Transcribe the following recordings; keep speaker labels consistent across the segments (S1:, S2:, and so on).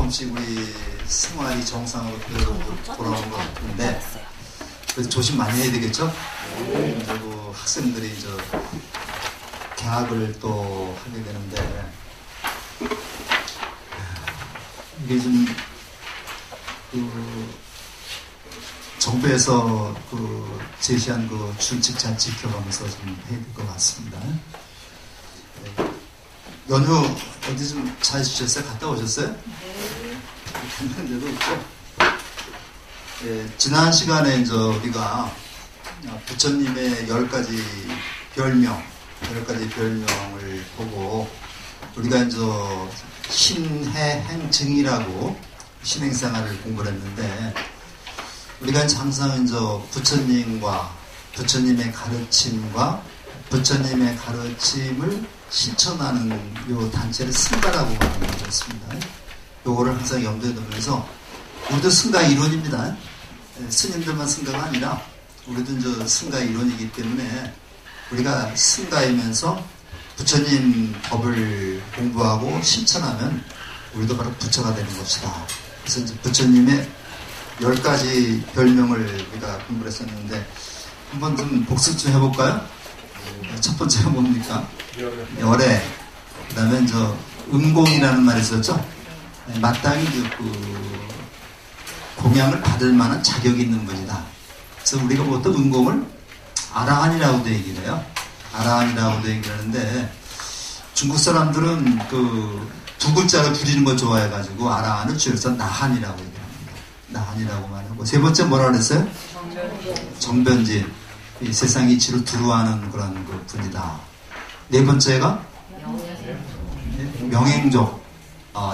S1: 조금씩 우리 생활이 정상으로 돌아오는 것 같은데 그래서 조심 많이 해야 되겠죠? 그리고 학생들이 개학을 또 하게 되는데 이게 좀 정부에서 제시한 준칙 잘 지켜가면서 좀 해야 될 것 같습니다. 연휴 어디 좀 잘 주셨어요? 갔다 오셨어요? 네. 갔는데도 있고. 지난 시간에 우리가 부처님의 10가지 별명을 보고 우리가 신해행증이라고 신행생활을 공부를 했는데 우리가 항상 부처님과 부처님의 가르침과 부처님의 가르침을 실천하는 요 단체를 승가라고 하는 것이었습니다. 요거를 항상 염두에 두면서 우리도 승가 이론입니다. 스님들만 승가가 아니라 우리도 승가 이론이기 때문에 우리가 승가이면서 부처님 법을 공부하고 실천하면 우리도 바로 부처가 되는 것이다. 그래서 부처님의 10가지 별명을 우리가 공부를 했었는데 한번 좀 복습 좀 해볼까요? 첫 번째가 뭡니까? 열애. 그 다음에 음공이라는 말이 있었죠? 마땅히 공양을 받을 만한 자격이 있는 분이다. 그래서 우리가 보통 음공을 아라한이라고도 얘기를 해요. 아라한이라고도 얘기를 하는데 중국 사람들은 두 글자를 줄이는 걸 좋아해가지고 아라한을 줄여서 나한이라고 얘기를 합니다. 나한이라고 말하고 세 번째 뭐라 그랬어요? 정변진. 이 세상 이치로 두루하는 그런 분이다. 네 번째가 명행족.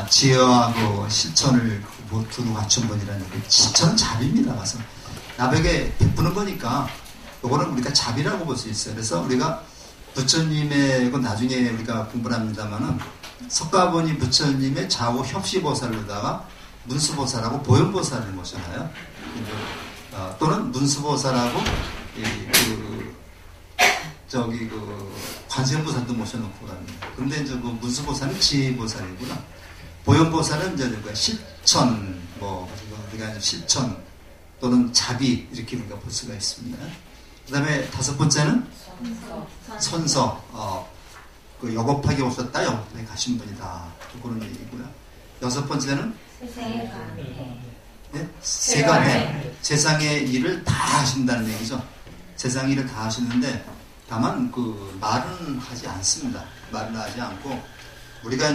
S1: 지혜와 실천을 두루 갖춘 분이라는 실천은 자비입니다. 가서 남에게 베푸는 거니까 이거는 우리가 자비라고 볼 수 있어요. 그래서 우리가 부처님의 나중에 우리가 공부를 합니다만은 석가모니 부처님의 좌우 협시보살로다가 문수보살하고 보현보살을 모셔놔요. 또는 문수보살하고 관세음보살도 모셔놓고 갑니다. 그런데 문수보살은 지혜보살이구나. 보현보살은 실천, 우리가 실천 또는 자비 이렇게 우리가 볼 수가 있습니다. 그 다음에 다섯 번째는 선서. 여곱하게 오셨다, 여곱하게 가신 분이다. 그런 얘기고요. 여섯 번째는 세간해. 세상의 일을 다 하신다는 얘기죠. 세상 일을 다 하시는데 다만 말은 하지 않습니다. 말은 하지 않고 우리가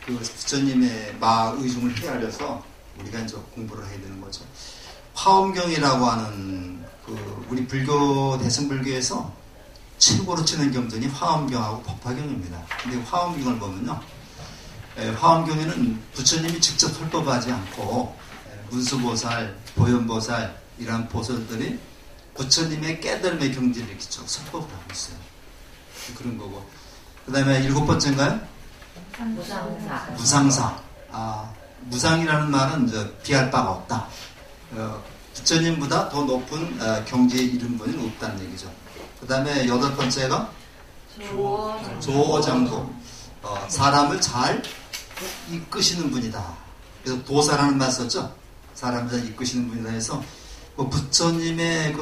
S1: 부처님의 마의중을 헤아려서 우리가 공부를 해야 되는 거죠. 화엄경이라고 하는 우리 불교 대승불교에서 최고로 치는 경전이 화엄경하고 법화경입니다. 근데 화엄경을 보면요, 화엄경에는 부처님이 직접 설법하지 않고 문수보살, 보현보살 이런 보살들이 부처님의 깨달음의 경지를 이렇게 쭉 설법을 하고 있어요. 그런 거고. 그 다음에 일곱 번째인가요? 무상사. 무상이라는 말은 비할 바가 없다. 부처님보다 더 높은 경지에 이른 분은 없다는 얘기죠. 그 다음에 여덟 번째가 조장도. 사람을 잘 이끄시는 분이다. 그래서 도사라는 말 썼죠. 사람을 잘 이끄시는 분이다 해서 부처님의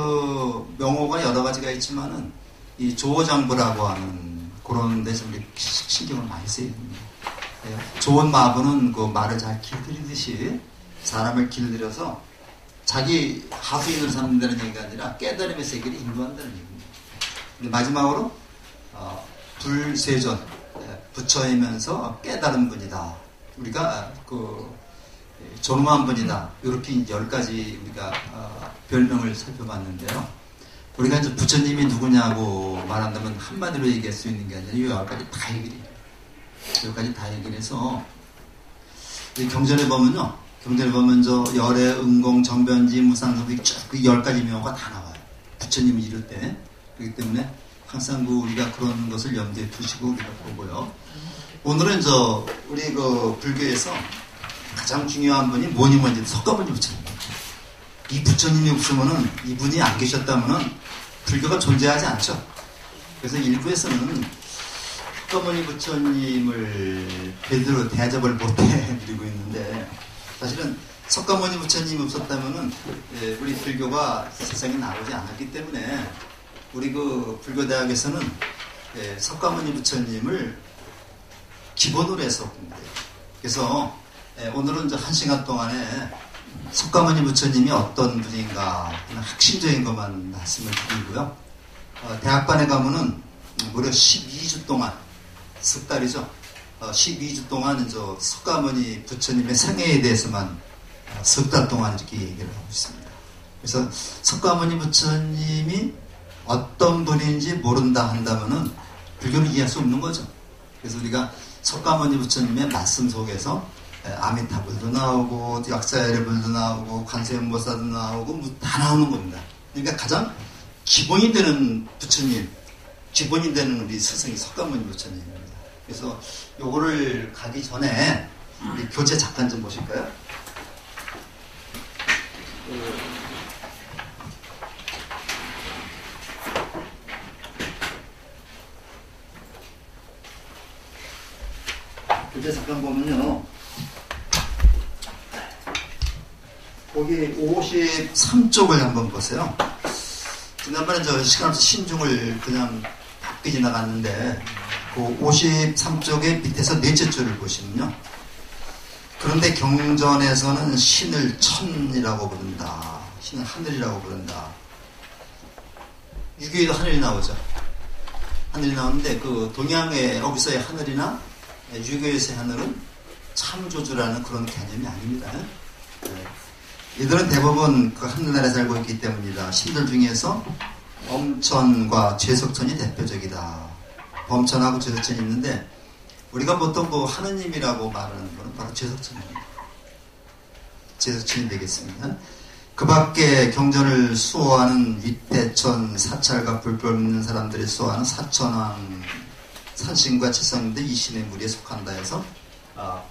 S1: 명호가 여러 가지가 있지만은 이 조장부라고 하는 그런 데서 우리 신경을 많이 써야 됩니다. 좋은 마부는 말을 잘 길들이듯이 사람을 길들여서 자기 하수인으로 삼는다는 얘기가 아니라 깨달음의 세계를 인도한다는 얘기입니다. 근데 마지막으로 불세존, 부처이면서 깨달은 분이다. 우리가 존엄한 분이다. 이렇게 10가지 우리가 별명을 살펴봤는데요. 우리가 이제 부처님이 누구냐고 말한다면 한마디로 얘기할 수 있는 게 아니라 이 10가지 다 얘기해요. 10가지 다 얘기를 해서 경전에 보면요. 경전에 보면 열애, 음공, 정변지, 무상섭이 쭉 10가지 명호가 다 나와요. 부처님이 이럴 때. 그렇기 때문에 항상 우리가 그런 것을 염두에 두시고 우리가 보고요. 오늘은 우리 불교에서 가장 중요한 분이 뭐니 석가모니 부처님입니다. 이 부처님이 없으면은 이분이 안 계셨다면은 불교가 존재하지 않죠. 그래서 일부에서는 석가모니 부처님을 제대로 대접을 못해드리고 있는데, 사실은 석가모니 부처님이 없었다면은 우리 불교가 세상에 나오지 않았기 때문에 우리 그 불교대학에서는 석가모니 부처님을 기본으로 해서 봅니다. 그래서 오늘은 이제 1시간 동안에 석가모니 부처님이 어떤 분인가 하는 핵심적인 것만 말씀을 드리고요. 대학반에 가면은 무려 12주 동안, 석 달이죠. 12주 동안 이제 석가모니 부처님의 생애에 대해서만 석 달 동안 이렇게 얘기를 하고 있습니다. 그래서 석가모니 부처님이 어떤 분인지 모른다 한다면은 불교는 이해할 수 없는 거죠. 그래서 우리가 석가모니 부처님의 말씀 속에서 아미타불도 나오고 약사열애불도 나오고 관세음보살도 나오고 다 나오는 겁니다. 그러니까 가장 기본이 되는 부처님, 기본이 되는 우리 스승이 석가모니 부처님입니다. 그래서 요거를 가기 전에 우리 교재 잠깐 좀 보실까요? 교재 잠깐 보면요. 거기 53쪽을 한번 보세요. 지난번에 저 시간 없어 신중을 그냥 바뀌 지나갔는데 그 53쪽의 밑에서 넷째 줄을 보시면요. 그런데 경전에서는 신을 천이라고 부른다. 신을 하늘이라고 부른다. 유교에도 하늘이 나오죠. 하늘이 나오는데 그 동양의 여기서의 하늘이나 유교에서의 하늘은 참조주라는 그런 개념이 아닙니다. 이들은 대부분 그 하늘나라에 살고 있기 때문이다. 신들 중에서 범천과 죄석천이 대표적이다. 범천하고 죄석천이 있는데 우리가 보통 그 하느님이라고 말하는 것은 바로 죄석천입니다. 죄석천이 되겠습니다. 그 밖에 경전을 수호하는 위태천, 사찰과 불법 있는 사람들이 수호하는 사천왕, 산신과 칠성인데 이 신의 무리에 속한다 해서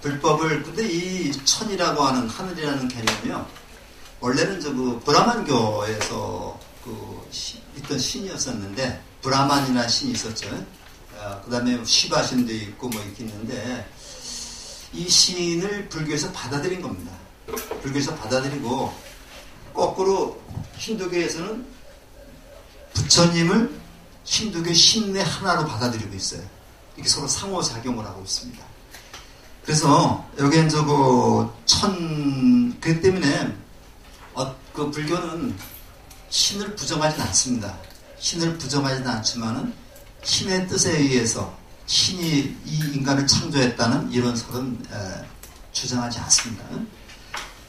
S1: 불법을, 근데 이 천이라고 하는 하늘이라는 개념이요. 원래는 그 브라만교에서 있던 신이었었는데, 브라만이라는 신이 있었죠. 그 다음에 시바신도 있고 뭐 이렇게 있는데, 이 신을 불교에서 받아들인 겁니다. 불교에서 받아들이고, 거꾸로 힌두교에서는 부처님을 힌두교 신의 하나로 받아들이고 있어요. 이렇게 서로 상호작용을 하고 있습니다. 그래서 여기엔 그 때문에 그 불교는 신을 부정하지는 않습니다. 신을 부정하지는 않지만은 신의 뜻에 의해서 신이 이 인간을 창조했다는 이런 설은 주장하지 않습니다.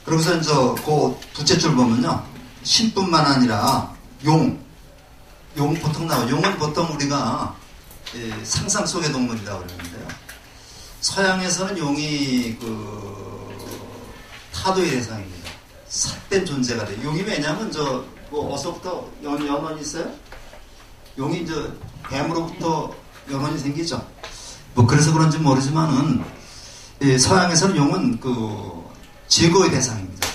S1: 그러면서 이제 그 둘째 줄 보면요, 신뿐만 아니라 용 보통 나와요. 용은 보통 우리가 상상 속의 동물이라고 그러는데요. 서양에서는 용이 타도의 대상입니다. 삿된 존재가 돼요. 용이 왜냐면 어서부터 연원이 있어요? 용이 뱀으로부터 연원이 생기죠. 뭐 그래서 그런지 모르지만은 서양에서는 용은 제거의 대상입니다.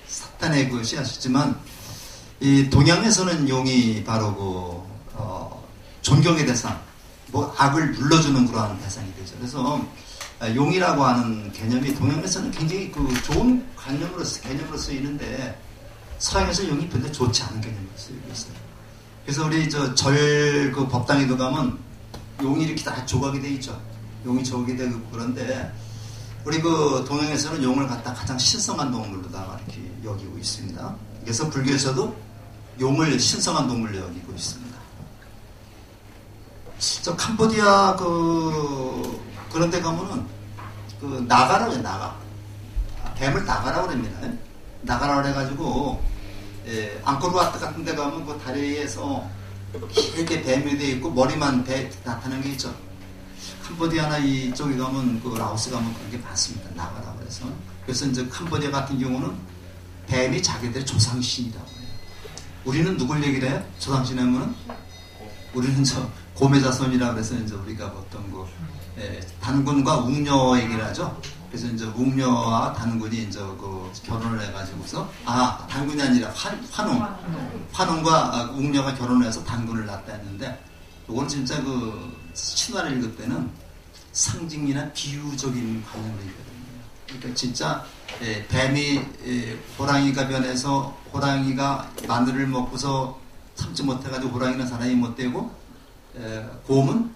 S1: 사탄의 씨앗이지만 이 동양에서는 용이 바로 존경의 대상, 뭐 악을 눌러주는 그러한 대상이 되죠. 그래서 용이라고 하는 개념이 동양에서는 굉장히 좋은 개념으로 쓰이는데 서양에서 용이 별로 좋지 않은 개념으로 쓰이고 있어요. 그래서 우리 법당에도 가면 용이 이렇게 다 조각이 돼 있죠. 용이 조각이 되고 그런데 우리 동양에서는 용을 갖다 가장 신성한 동물로다가 이렇게 여기고 있습니다. 그래서 불교에서도 용을 신성한 동물로 여기고 있습니다. 저 캄보디아 그런 데 가면은 나가라고 해요. 나가. 뱀을 나가라고 합니다. 나가라고 그래가지고 앙코르와트 같은 데 가면 그 다리에서 길게 뱀이 돼 있고 머리만 배 나타나는 게 있죠. 캄보디아나 이쪽에 가면 라오스 가면 그런 게 많습니다. 나가라고 해서. 그래서 이제 캄보디아 같은 경우는 뱀이 자기들의 조상신이라고 해요. 우리는 누굴 얘기를 해요? 조상신 하면은 우리는 고매자손이라고 해서 이제 우리가 보통 단군과 웅녀 얘기를 하죠. 그래서 이제 웅녀와 단군이 이제 결혼을 해가지고서 단군이 아니라 환웅과 웅녀가 결혼을 해서 단군을 낳았다 했는데, 요건 진짜 신화를 읽을 때는 상징이나 비유적인 관념이거든요. 그러니까 진짜 뱀이 호랑이가 변해서 호랑이가 마늘을 먹고서 참지 못해가지고 호랑이는 사람이 못 되고 곰은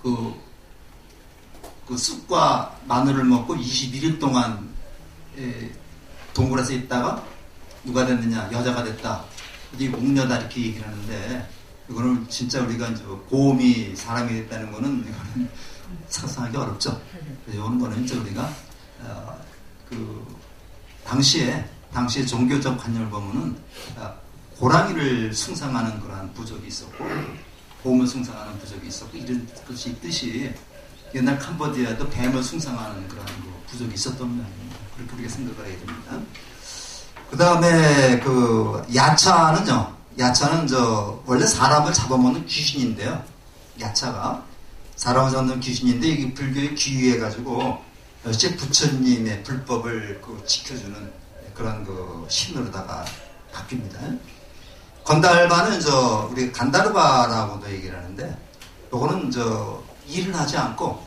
S1: 그 쑥과 마늘을 먹고 21일 동안 동굴에서 있다가 누가 됐느냐? 여자가 됐다. 이 웅녀다 이렇게 얘기를 하는데 이거는 진짜 우리가 이제 곰이 사람이 됐다는 거는 이거는 상상하기 어렵죠. 이런 거는 이제 우리가 그 당시에 종교적 관념을 보면은 호랑이를 숭상하는 그러한 부족이 있었고 곰을 숭상하는 부족이 있었고 이런 것이 있듯이 옛날 캄보디아도 뱀을 숭상하는 그런 부족이 있었던 모양입니다. 그렇게 우리가 생각을 해야 됩니다. 그 다음에 그 야차는 원래 사람을 잡아먹는 귀신인데요. 야차가 사람을 잡는 귀신인데 이게 불교에 귀의해가지고 역시 부처님의 불법을 지켜주는 그런 신으로다가 바뀝니다. 건달바는 우리 간다르바라고도 얘기를 하는데 요거는 일을 하지 않고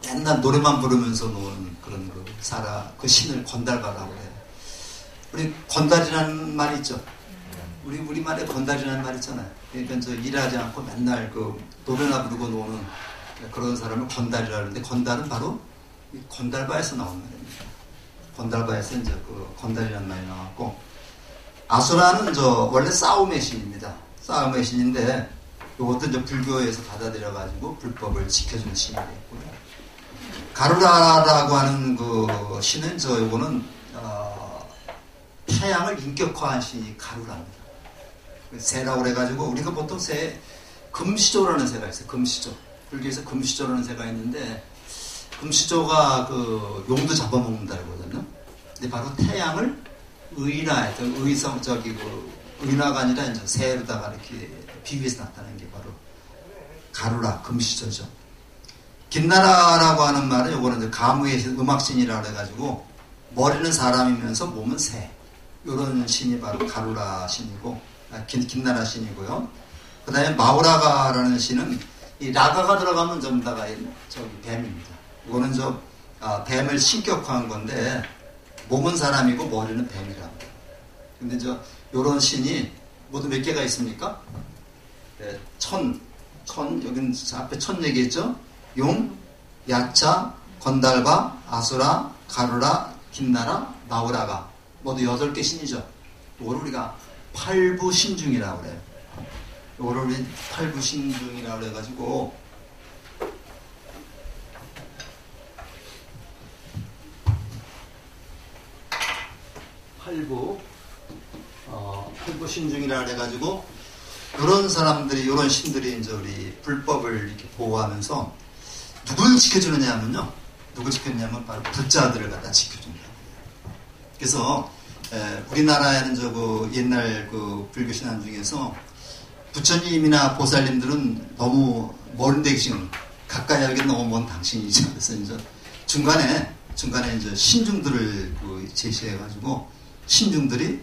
S1: 맨날 노래만 부르면서 노는 그런 그 신을 건달바라고 해요. 우리 건달이라는 말이 있죠. 우리말에 건달이라는 말 있잖아요. 그러니까 일하지 않고 맨날 노래나 부르고 노는 그런 사람을 건달이라고 하는데 건달은 바로 건달바에서 나온 말입니다. 건달바에서 이제 건달이라는 말이 나왔고 아수라는 원래 싸움의 신입니다. 싸움의 신인데 이것도 이제 불교에서 받아들여가지고 불법을 지켜주는 신이 됐고요. 가루라라고 하는 신은 이거는 태양을 인격화한 신이 가루라입니다. 새라고 그래가지고 우리가 보통 금시조라는 새가 있어요. 금시조. 불교에서 금시조라는 새가 있는데 금시조가 용도 잡아먹는다고 하거든요. 근데 바로 태양을 의나가 아니라 이제 새로다가 이렇게 비유해서 나타낸 게 바로 가루라, 금시조죠. 김나라라고 하는 말은 요거는 가무의 음악신이라고 해가지고 머리는 사람이면서 몸은 새. 요런 신이 바로 가루라 신이고, 김나라 신이고요. 그 다음에 마우라가라는 신은 이 라가가 들어가면 전부 다가 뱀입니다. 이거는 뱀을 신격화한 건데 몸은 사람이고 머리는 뱀이라. 근데 요런 신이 모두 몇 개가 있습니까? 네, 여기는 앞에 천 얘기했죠? 용, 야차, 건달바, 아수라, 가루라, 김나라, 마우라가 모두 8개 신이죠. 이거를 우리가 팔부신중이라고 그래요. 이거를 우리 팔부신중이라고 그래가지고 팔부신중이라 그래가지고 이런 사람들이 이런 신들이 이제 우리 불법을 이렇게 보호하면서 누굴 지켜주느냐면요. 누굴 지켜주냐면 바로 불자들을 갖다 지켜준다. 그래서 우리나라에는 옛날 불교 신앙 중에서 부처님이나 보살님들은 너무 먼 대신 가까이 하기엔 너무 먼 당신이죠. 그래서 이제 중간에 이제 신중들을 제시해가지고 신중들이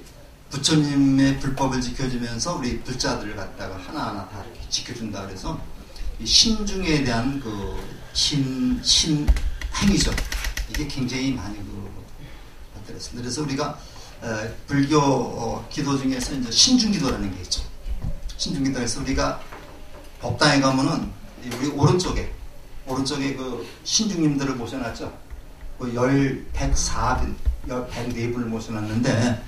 S1: 부처님의 불법을 지켜주면서 우리 불자들을 갖다가 하나하나 다 이렇게 지켜준다 그래서 이 신중에 대한 행위죠. 이게 굉장히 많이 나타났습니다. 그래서 우리가 불교 기도 중에서 이제 신중기도라는 게 있죠. 신중기도에서 우리가 법당에 가면은 우리 오른쪽에 신중님들을 모셔놨죠. 104분, 104분을 모셔놨는데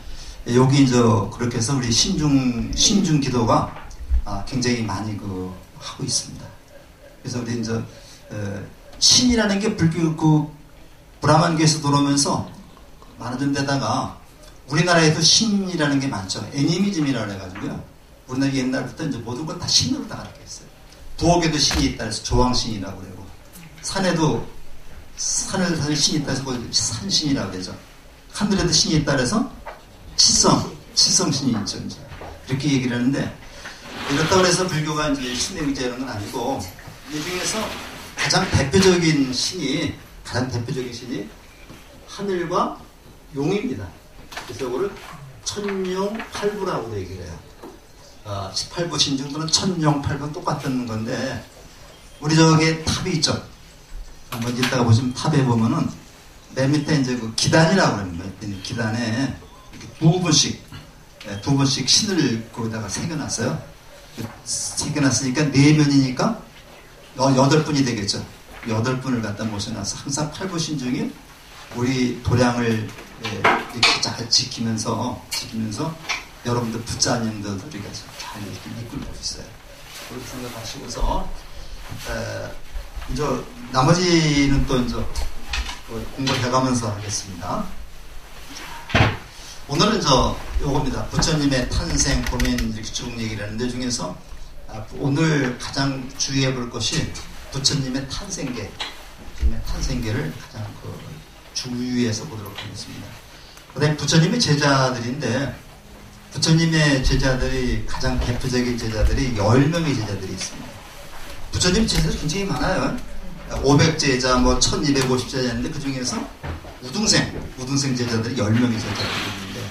S1: 여기 이제 그렇게 해서 우리 신중 기도가 굉장히 많이 하고 있습니다. 그래서 우리 이제 신이라는 게 불교 브라만교에서 들어오면서 많은 데다가 우리나라에도 신이라는 게 많죠. 애니미즘이라고 해가지고요. 우리나라 옛날부터 이제 모든 걸 다 신으로 다 가르쳤어요. 부엌에도 신이 있다 해서 조왕신이라고 그러고 산에도 산을 사실 신이 있다 해서 산신이라고 그러죠. 하늘에도 신이 있다 해서 칠성신이 있죠. 이제. 이렇게 얘기를 하는데 이렇다고 해서 불교가 이제 신의 의지하는 건 아니고 이 중에서 가장 대표적인 신이 하늘과 용입니다. 그래서 이거를 천용팔부라고 얘기를 해요. 18부 신중도는 천용팔부는 똑같은 건데 우리 탑이 있죠. 한번 이따가 보시면 탑에 보면은 맨 밑에 이제 그 기단이라고 그럽니다. 기단에 두 분씩 신을 거기다가 새겨놨어요. 새겨놨으니까 4면이니까 8분이 되겠죠. 8분을 갖다 모셔놔서 항상 8부신 중에 우리 도량을 이렇게 잘 지키면서 여러분들 부자님들 우리가 잘 이렇게 이끌고 있어요. 그렇게 생각하시고서 이제 나머지는 또 이제 공부해가면서 하겠습니다. 오늘은 요겁니다. 부처님의 탄생 고민 이렇게 쭉 얘기를 하는데 중에서 오늘 가장 주의해 볼 것이 부처님의 탄생계를 가장 주의해서 보도록 하겠습니다. 그다음에 부처님의 제자들인데 부처님의 제자들이 가장 대표적인 제자들이 10명의 제자들이 있습니다. 부처님 제자들이 굉장히 많아요. 500제자, 1250제자인데 그 중에서 우등생 제자들이 10명의 제자들이 있는데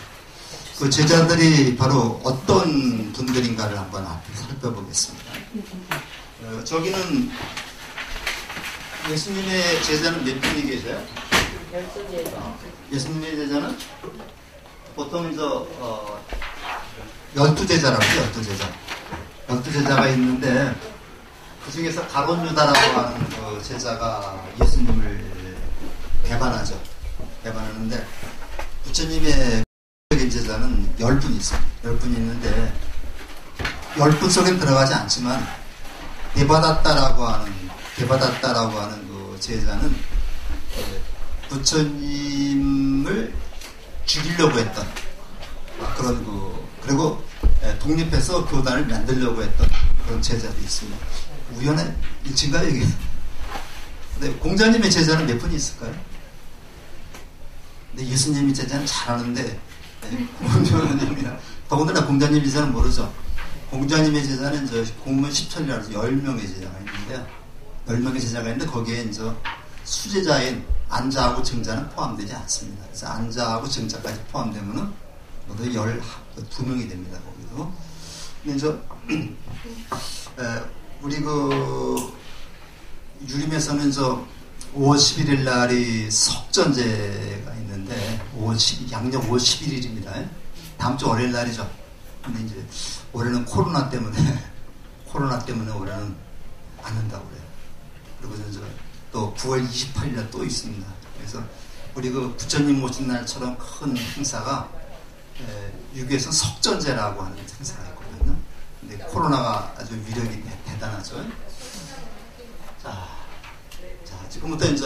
S1: 그 제자들이 바로 어떤 분들인가를 한번 살펴보겠습니다. 저기는 예수님의 제자는 몇 분이 계세요?
S2: 12제자.
S1: 예수님의 제자는 보통 12제자라고요. 12제자가 있는데 그 중에서 가룟 유다라고 하는 그 제자가 예수님을 배반하는데 부처님의 제자는 10분이 있어요. 10분이 있는데 10분 속엔 들어가지 않지만 데바다타라고 하는 그 제자는 부처님을 죽이려고 했던 그리고 독립해서 교단을 만들려고 했던 그런 제자도 있습니다. 우연의 일치인가요 이게? 근데 공자님의 제자는 몇 분이 있을까요? 근데 예수님의 제자는 잘하는데 공자님이나 더군다나 공자님 제자는 모르죠. 공자님의 제자는 공문 10천이라고 해서 10명의 제자가 있는데 10명의 제자가 있는데 거기에 이제 수제자인 안자하고 증자는 포함되지 않습니다. 그래서 안자하고 증자까지 포함되면은 모두 12명이 됩니다. 거기도. 근데 이제 우리 유림에서는 5월 11일 날이 석전제가 있는데 양력 5월 11일입니다. 다음 주 월요일 날이죠. 근데 이제 올해는 코로나 때문에 올해는 안 한다고 그래요. 그리고 이제 또 9월 28일 날 또 있습니다. 그래서 우리 부처님 모신 날처럼 큰 행사가 유교에서 석전제라고 하는 행사가 있거든요. 근데 코로나가 아주 위력이 대단하죠. 자, 지금부터 이제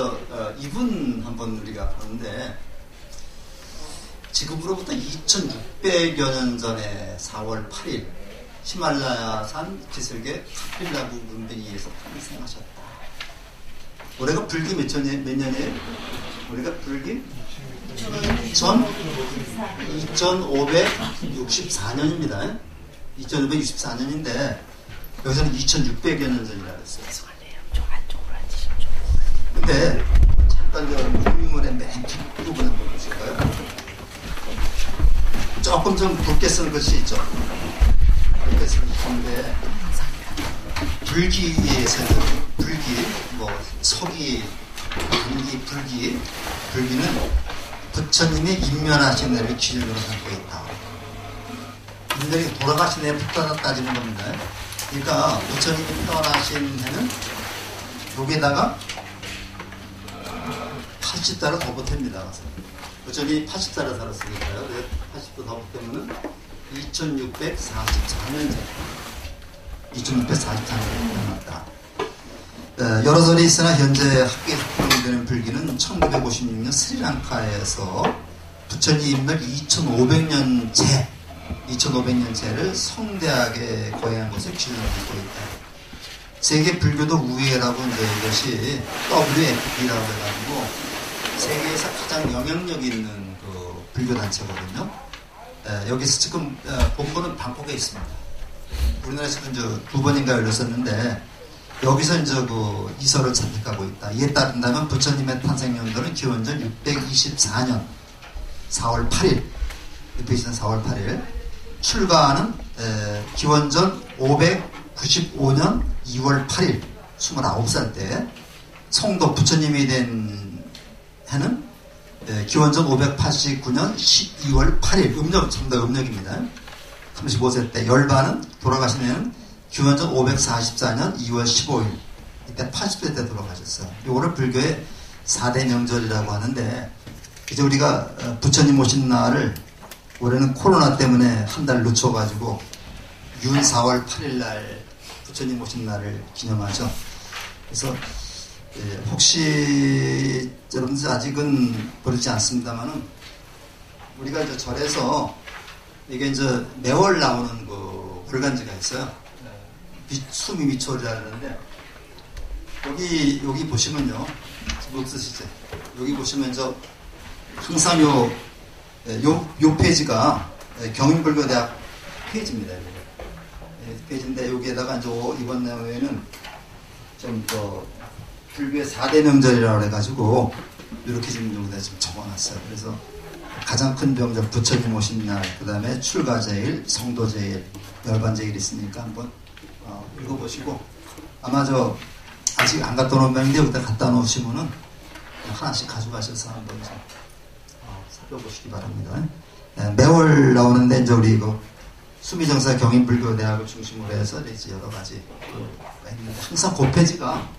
S1: 이분 한번 우리가 보는데 지금으로부터 2600여 년 전에 4월 8일 히말라야산 기슭의 카필라부 문뱅이에서 탄생하셨다. 올해가 불기 몇 년이에요? 올해가 불기 2564년입니다. 2564년인데 여기서는 2600여 년 전이라고 했어요. 근데 잠깐 문물의 맨 뒷부분 한번 보실까요? 조금 좀 굵게 쓴 것이 있죠. 굵게 쓴 건데 불기에서는 서기, 불기, 불기는 부처님이 임면하신 날을 기준으로 삼고 있다. 인간이 돌아가신 해부터 따지는 겁니다. 그러니까 부처님이 태어나신 해는 여기에다가 80달을 더 보탭니다. 부처님이 80달을 살았으니까요. 80도 더 보태면은 2644년 전. 2644년에 태어났다. 여러 설이 있으나 현재 학계에 학용되는 불기는 1956년 스리랑카에서 부처님 임날 2500년째를 성대하게 거행한 것을 기준으로 두고 있다. 세계 불교도 우회라고 이것이 WFP라고 해가지고 세계에서 가장 영향력 있는 그 불교 단체거든요. 여기서 지금 본부는 방콕에 있습니다. 우리나라에서도 이제 2번인가 열렸었는데 여기서 이제 이설을 선택하고 있다. 이에 따른다면 부처님의 탄생 연도는 기원전 624년 4월 8일, 624년 출가는 기원전 595년 2월 8일 29살 때 성도 부처님이 된 해는 기원전 589년 12월 8일 음력, 전부 다 음력입니다. 35세 때 열반은 돌아가신 해는 기원전 544년 2월 15일 이때 80세 때 돌아가셨어요. 이거를 불교의 4대 명절이라고 하는데 이제 우리가 부처님 오신 날을 올해는 코로나 때문에 한 달 늦춰가지고 6월 4월 8일 날 부처님 오신 날을 기념하죠. 그래서 혹시 여러분들 아직은 모르지 않습니다만은 우리가 이제 절에서 이게 이제 매월 나오는 그 월간지가 있어요. 수미 미초리라 그러는데 여기 보시면요, 못 쓰시죠? 여기 보시면 저 항상 요 페이지가 경인불교대학 페이지입니다. 페이지인데 여기에다가 이제 이번 내용에는 좀 더 불교의 4대 명절이라고 해가지고 이렇게 지금 여기다 좀 적어놨어요. 그래서 가장 큰 명절 부처님 오신 날, 그 다음에 출가제일, 성도제일, 열반제일 있으니까 한번 읽어보시고 아마 저 아직 안 갖다 놓은 명인데 여기다 갖다 놓으시면은 하나씩 가져가셔서 한번 좀 살펴보시기 바랍니다. 매월 나오는데 이제 우리 이거 수미정사 경인불교대학을 중심으로 해서 이제 여러 가지 있는데 항상 고페지가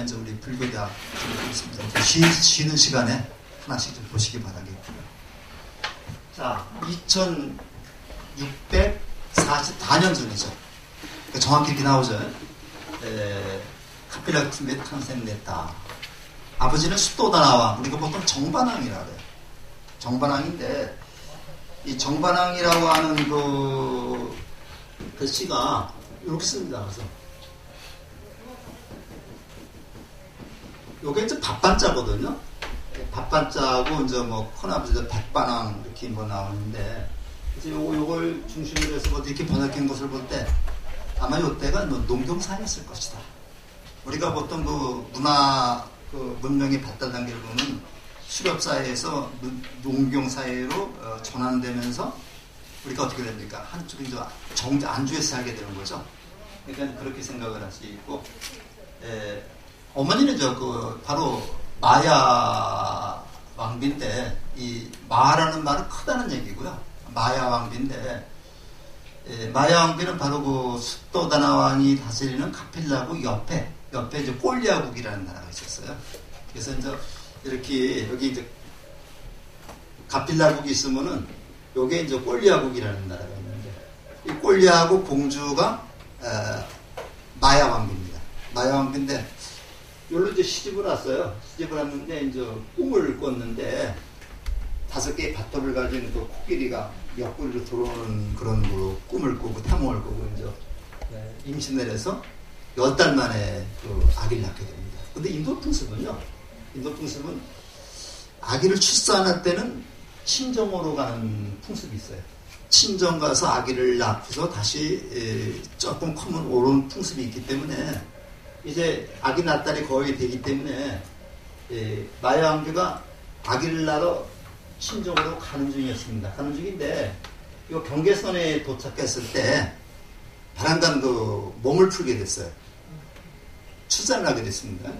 S1: 이제 우리 불교대학 있습니다. 쉬는 시간에 하나씩 좀 보시기 바라겠고요. 자, 2644년 전이죠. 그러니까 정확히 이렇게 나오죠. 카필라 탄생됐다. 아버지는 수도다나왕, 우리가 보통 정반왕이라고 해요. 정반왕인데 이 정반왕이라고 하는 그 글씨가 이렇게 씁니다. 그래서 요게 이제 밥반자거든요. 밥반자하고 이제 뭐 큰아버지 백반왕 이렇게 뭐 나오는데 이제 요걸 중심으로 해서 이렇게 번역한 것을 볼 때 아마 요때가 뭐 농경사였을 것이다. 우리가 보통 그 문화 그 문명이 발달 단계를 보면 수렵사회에서 농경사회로 전환되면서 우리가 어떻게 됩니까? 한쪽이 이제 안주에서 살게 되는 거죠. 그러니까 그렇게 생각을 할 수 있고, 어머니는 바로 마야 왕비인데, 이 마라는 말은 크다는 얘기고요. 마야 왕비인데, 마야 왕비는 바로 그 숫도다나 왕이 다스리는 카필라국 옆에 이제 꼴리아국이라는 나라가 있었어요. 그래서 이제 이렇게 여기 이제 카필라국이 있으면은 요게 이제 꼴리아국이라는 나라가 있는데 이 꼴리아국 공주가 마야 왕비입니다. 마야 왕비인데 여기로 이제 시집을 왔어요. 시집을 왔는데 이제 꿈을 꿨는데 5개의 밭돌을 가진 그 코끼리가 옆구리로 들어오는 그런 그 꿈을 꾸고 탐험을 꾸고 이제 임신을 해서 10달 만에 그 아기를 낳게 됩니다. 근데 인도풍습은 아기를 출산할 때는 친정으로 가는 풍습이 있어요. 친정 가서 아기를 낳고서 다시 조금 크면 오는 풍습이 있기 때문에 이제 아기 낳달이 거의 되기 때문에 마야 왕비가 아기를 낳으러 친정으로 가는 중이었습니다. 가는 중인데 이 경계선에 도착했을 때 바람간 그 몸을 풀게 됐어요. 출산을 하게 됐습니다.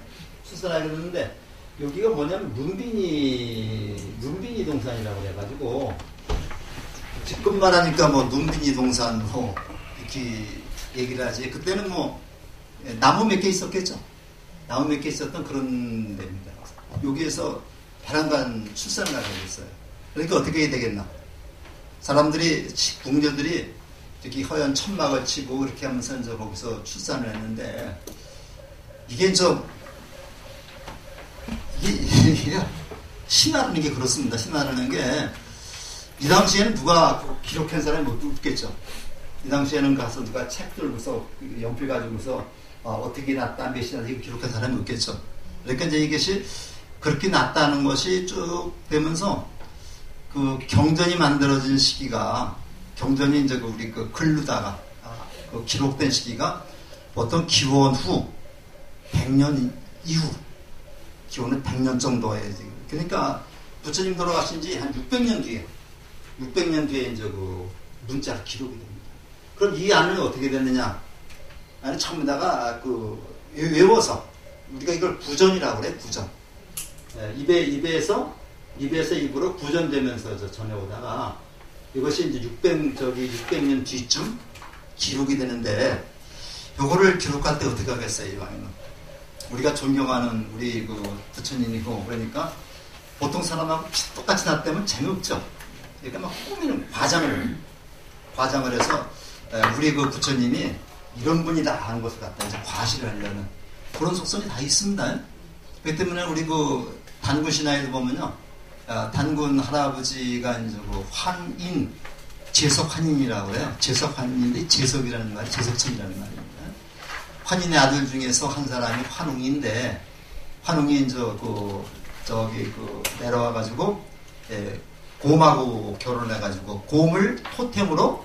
S1: 출산을 하게 됐는데 여기가 뭐냐면 눈빈이 동산이라고 해가지고 지금 말하니까 뭐 눈빈이 동산 뭐 이렇게 얘기를 하지. 그때는 뭐 나무 몇 개 있었겠죠. 나무 몇 개 있었던 그런 데입니다. 여기에서 바람간 출산을 하게 됐어요. 그러니까 어떻게 해야 되겠나? 사람들이 궁녀들이 이렇게 허연 천막을 치고 이렇게 하면서 이제 거기서 출산을 했는데 이게 신화라는 게 그렇습니다. 신화라는 게 이 당시에는 누가 기록한 사람이 못 웃겠죠. 이 당시에는 가서 누가 책 들고서 연필 가지고서 어떻게 났다 몇이나 이거 기록한 사람이 없겠죠. 그러니까 이제 이것이 그렇게 났다는 것이 쭉 되면서 그 경전이 만들어진 시기가 경전이 이제 우리 그 글루다가 그 기록된 시기가 보통 기원 후 100년 이후 기원은 100년 정도에 그러니까 부처님 돌아가신 지 한 600년 뒤에 이제 그 문자가 기록이 됩니다. 그럼 이 안을 어떻게 됐느냐? 아니 처음에다가 그 외워서 우리가 이걸 구전이라고 그래, 구전. 입에서 입으로 구전되면서 전해오다가 이것이 이제 600년 뒤쯤 기록이 되는데, 요거를 기록할 때 어떻게 하겠어요, 이왕이면? 우리가 존경하는 우리 그 부처님이고, 그러니까 보통 사람하고 똑같이 났다면 재미없죠. 그러니까 막 꾸미는 과장을 해서 우리 그 부처님이 이런 분이다 하는 것을 갖다 이제 과시를 하려는 그런 속성이 다 있습니다. 그렇기 때문에 우리 그 단군 신화에도 보면요, 단군 할아버지가 이제 그 환인, 제석환인이라고 해요. 제석환인인데 제석이라는 말이 제석천이라는 말입니다. 환인의 아들 중에서 한 사람이 환웅인데, 환웅이 이제 내려와가지고 곰하고 결혼해가지고 곰을 토템으로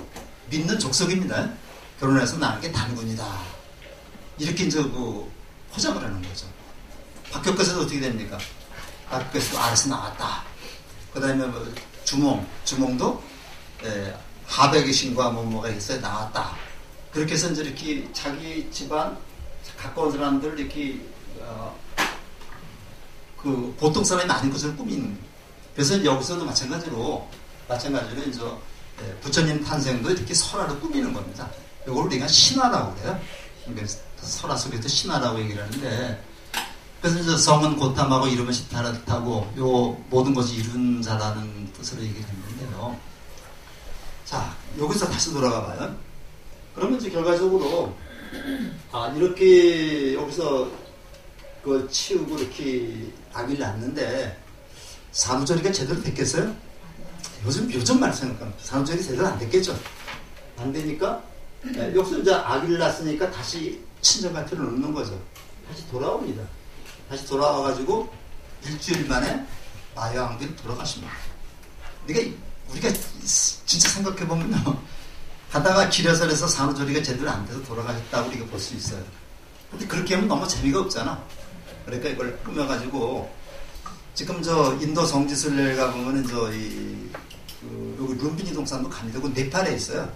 S1: 믿는 족속입니다. 결혼해서 낳은 게 단군이다. 이렇게 이제 포장을 하는 거죠. 박격거에서도 어떻게 됩니까? 박격거에서도 알아서 나왔다. 그 다음에 주몽도 하백의 신과 뭐가 있어요. 나왔다. 그렇게 해서 이제 이렇게 자기 집안 가까운 사람들 이렇게 그 보통 사람이 아닌 것을 꾸미는. 그래서 여기서도 마찬가지로 이제 부처님 탄생도 이렇게 설화로 꾸미는 겁니다. 이걸 우리가 신화라고 그래요. 설화 속에서 신화라고 얘기를 하는데, 그래서 이제 성은 고탐하고 이름은 시타르타고 요 모든 것이 이룬 자라는 뜻으로 얘기를 했는데요. 자, 여기서 다시 돌아가 봐요. 그러면 이제 결과적으로 이렇게 여기서 그걸 치우고 이렇게 아기를 낳는데 산후조리가 제대로 됐겠어요? 요즘 말 생각하면 산후조리 제대로 안 됐겠죠? 안 되니까 여기서 이제 아기를 낳았으니까 다시 친정가태를 넣는 거죠. 다시 돌아옵니다. 다시 돌아와가지고 일주일 만에 마야왕비로 돌아가십니다. 그러니까 우리가 진짜 생각해보면요, 가다가 길에서 산후조리가 제대로 안 돼서 돌아가셨다고 우리가 볼 수 있어요. 근데 그렇게 하면 너무 재미가 없잖아. 그러니까 이걸 꾸며가지고 지금 인도 성지순례 가보면은 여기 룸비니 동산도 갑니다. 그 네팔에 있어요.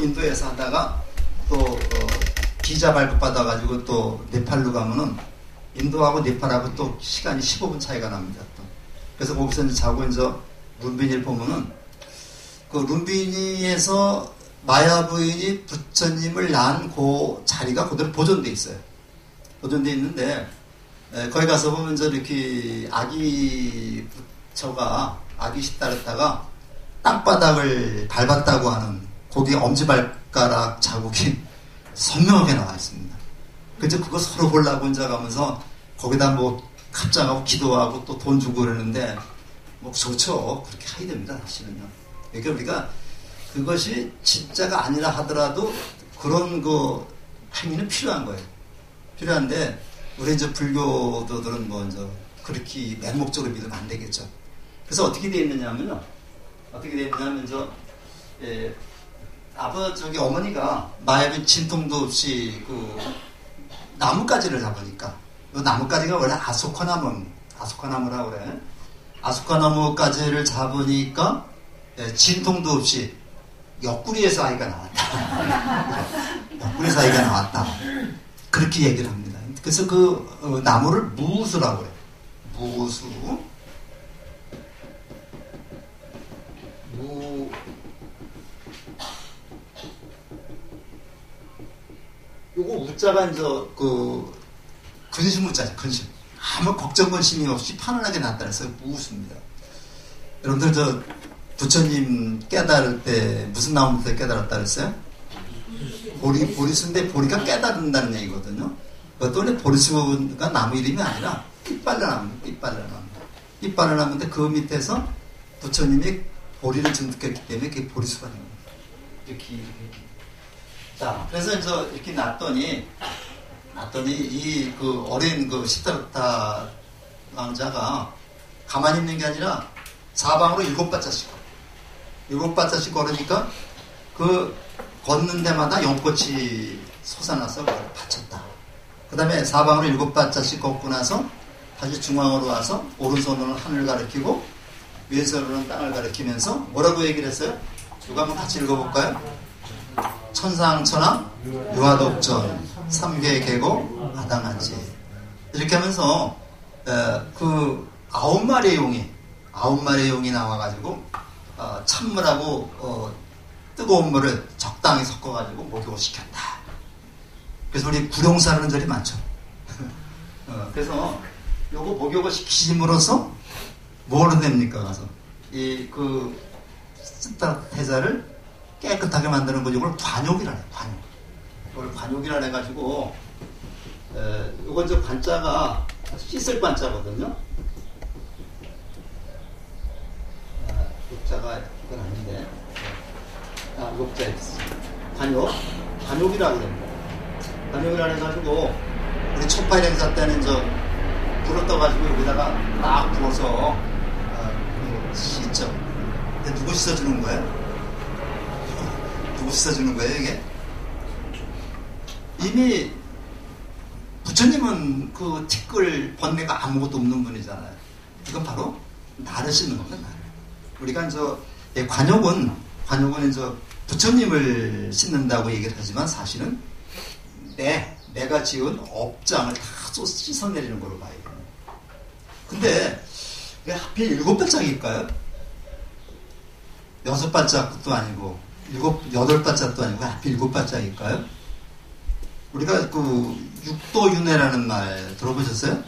S1: 인도에서 하다가 또 비자 발급받아가지고 또 네팔로 가면은 인도하고 네팔하고 또 시간이 15분 차이가 납니다. 또. 그래서 거기서 이제 자고 이제 룸비니를 보면은 그 룸비니에서 마야 부인이 부처님을 낳은 그 자리가 그대로 보존돼 있어요. 보존돼 있는데 거기 가서 보면 이제 이렇게 아기 시타르타가 땅바닥을 밟았다고 하는 거기 엄지발가락 자국이 선명하게 나와 있습니다. 그래서 그거 서로 보려고 혼자 가면서 거기다 합장하고 기도하고 또 돈 주고 그러는데 좋죠. 그렇게 해야 됩니다. 사실은요. 그러니까 우리가 그것이 진짜가 아니라 하더라도 그런 행위는 필요한 거예요. 필요한데 우리 이제 불교도들은 그렇게 맹목적으로 믿으면 안 되겠죠. 그래서 어떻게 되어 있느냐면요. 어머니가 마야비 진통도 없이 나뭇가지를 잡으니까, 나뭇가지가 원래 아소카나무라고 그래. 아소카나무가지를 잡으니까 진통도 없이 옆구리에서 아이가 나왔다. 옆구리에서 아이가 나왔다. 그렇게 얘기를 합니다. 그래서 그 나무를 무수라고 해요. 무수. 요거 우자가 이제 근심 우자죠. 근심. 아무 걱정 근심이 없이 편안하게 났다 그래서 무수입니다. 여러분들 부처님 깨달을 때 무슨 나무부터 깨달았다 그랬어요? 보리수인데 보리가 깨달은다는 얘기거든요. 그것도 원래 보리수가 나무 이름이 아니라 삐빨라나무인데 그 밑에서 부처님이 보리를 증득했기 때문에 그게 보리수가 된 겁니다. 이렇게. 자, 그래서 이제 이렇게 놨더니 이 어린 시타르타 왕자가 가만히 있는 게 아니라 사방으로 7발자씩 걸으니까 걷는 데마다 연꽃이 솟아나서 그걸 바쳤다. 그 다음에 사방으로 7발자씩 걷고 나서 다시 중앙으로 와서 오른손으로는 하늘을 가리키고 왼손으로는 땅을 가리키면서 뭐라고 얘기를 했어요? 누가 한번 같이 읽어볼까요? 천상천하 유화독전 삼계계고 아당한지 이렇게 하면서 그 9마리의 용이 나와가지고 찬물하고 뜨거운 물을 적당히 섞어가지고 목욕을 시켰다. 그래서 우리 구룡사라는 절이 많죠. 그래서 요거 목욕을 시킴으로써 뭐로 됩니까? 가서 그 쓰다태자를 깨끗하게 만드는 거죠. 이걸 관욕이라 해요. 이걸 관욕이라 해가지고 요건 저 관자가 씻을 관자거든요. 욕자가 이건 아닌데 욕자에 있어. 관욕이라고 됩니다. 관욕이라 해가지고 우리 촛발 행사 때는 저 불을 떠가지고 여기다가 딱 부어서 씻죠. 근데 누구 씻어주는 거예요? 누구 씻어주는 거예요 이게? 이미 부처님은 그 티끌 번뇌가 아무것도 없는 분이잖아요. 이건 바로 나를 씻는 겁니다. 나를. 우리가 관욕은 저 부처님을 씻는다고 얘기를 하지만 사실은 내가 지은 업장을 다 씻어내리는 걸로 봐야 돼요. 근데 왜 하필 7발짝일까요? 6발짝도 아니고 8발짝도 아니고 하필 7발짝일까요? 우리가 그 육도윤회라는 말 들어보셨어요?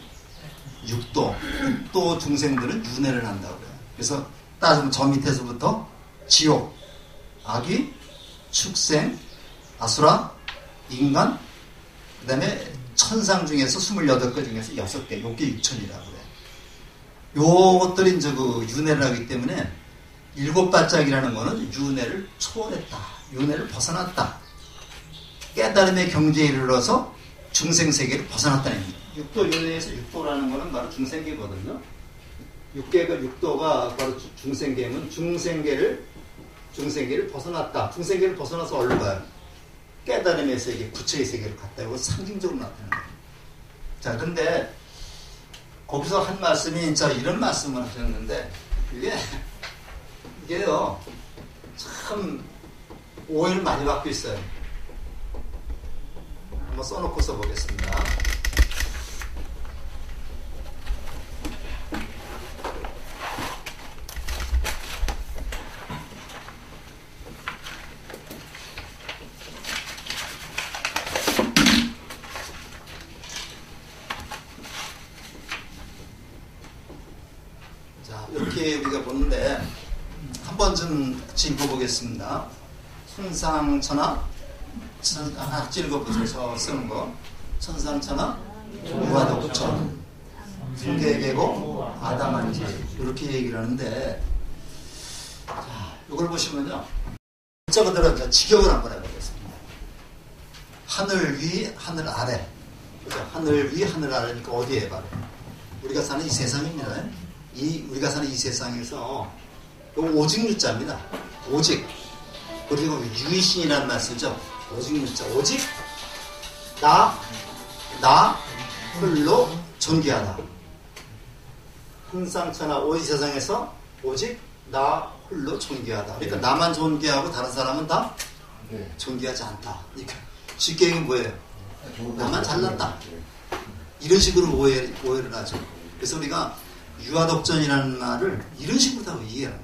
S1: 육도 중생들은 윤회를 한다고 해요. 그래서 따지면 저 밑에서부터 지옥, 아기, 축생, 아수라, 인간, 그 다음에 천상 중에서 28개 중에서 6개, 요게 6천이라고 그래요. 요것들이 이제 그 윤회를 하기 때문에 7발짝이라는 거는 윤회를 초월했다. 윤회를 벗어났다. 깨달음의 경지에 이르러서 중생세계를 벗어났다는 얘기입니다. 육도윤회에서 육도라는 거는 바로 중생계거든요. 육도가 바로 중생계면 중생계를 벗어났다. 중생계를 벗어나서 어디로 가요? 깨달음의 세계, 부처의 세계로 갔다. 이거 상징적으로 나타나는 거예요. 자, 근데 거기서 한 말씀이 이런 말씀을 하셨는데 이게요 참 오해를 많이 받고 있어요. 한번 써놓고 써보겠습니다. 자, 이렇게 우리가 보는데 한번 좀 읽어보겠습니다. 천상천하 같이 읽어보세요. 쓰는 거. 천상천하 무아독천 분계계고 아담한지 이렇게 얘기를 하는데, 자, 이걸 보시면요. 글자 그대로 직역을 한번 해보겠습니다. 하늘 위, 하늘 아래. 그죠? 하늘 위, 하늘 아래니까 어디에 바로 우리가 사는 이 세상입니다. 우리가 사는 이 세상에서 오직 유자입니다. 오직. 그리고 유의신이라는 말 쓰죠. 오직 유자. 오직 나 홀로 존귀하다. 항상천하 오직 세상에서 오직 나 홀로 존귀하다. 그러니까 나만 존귀하고 다른 사람은 다 존귀하지 않다. 그러니까 쉽게 얘기하면 뭐예요? 나만 잘났다. 이런 식으로 오해를 하죠. 그래서 우리가 유아독전이라는 말을 이런 식으로 다 이해해요.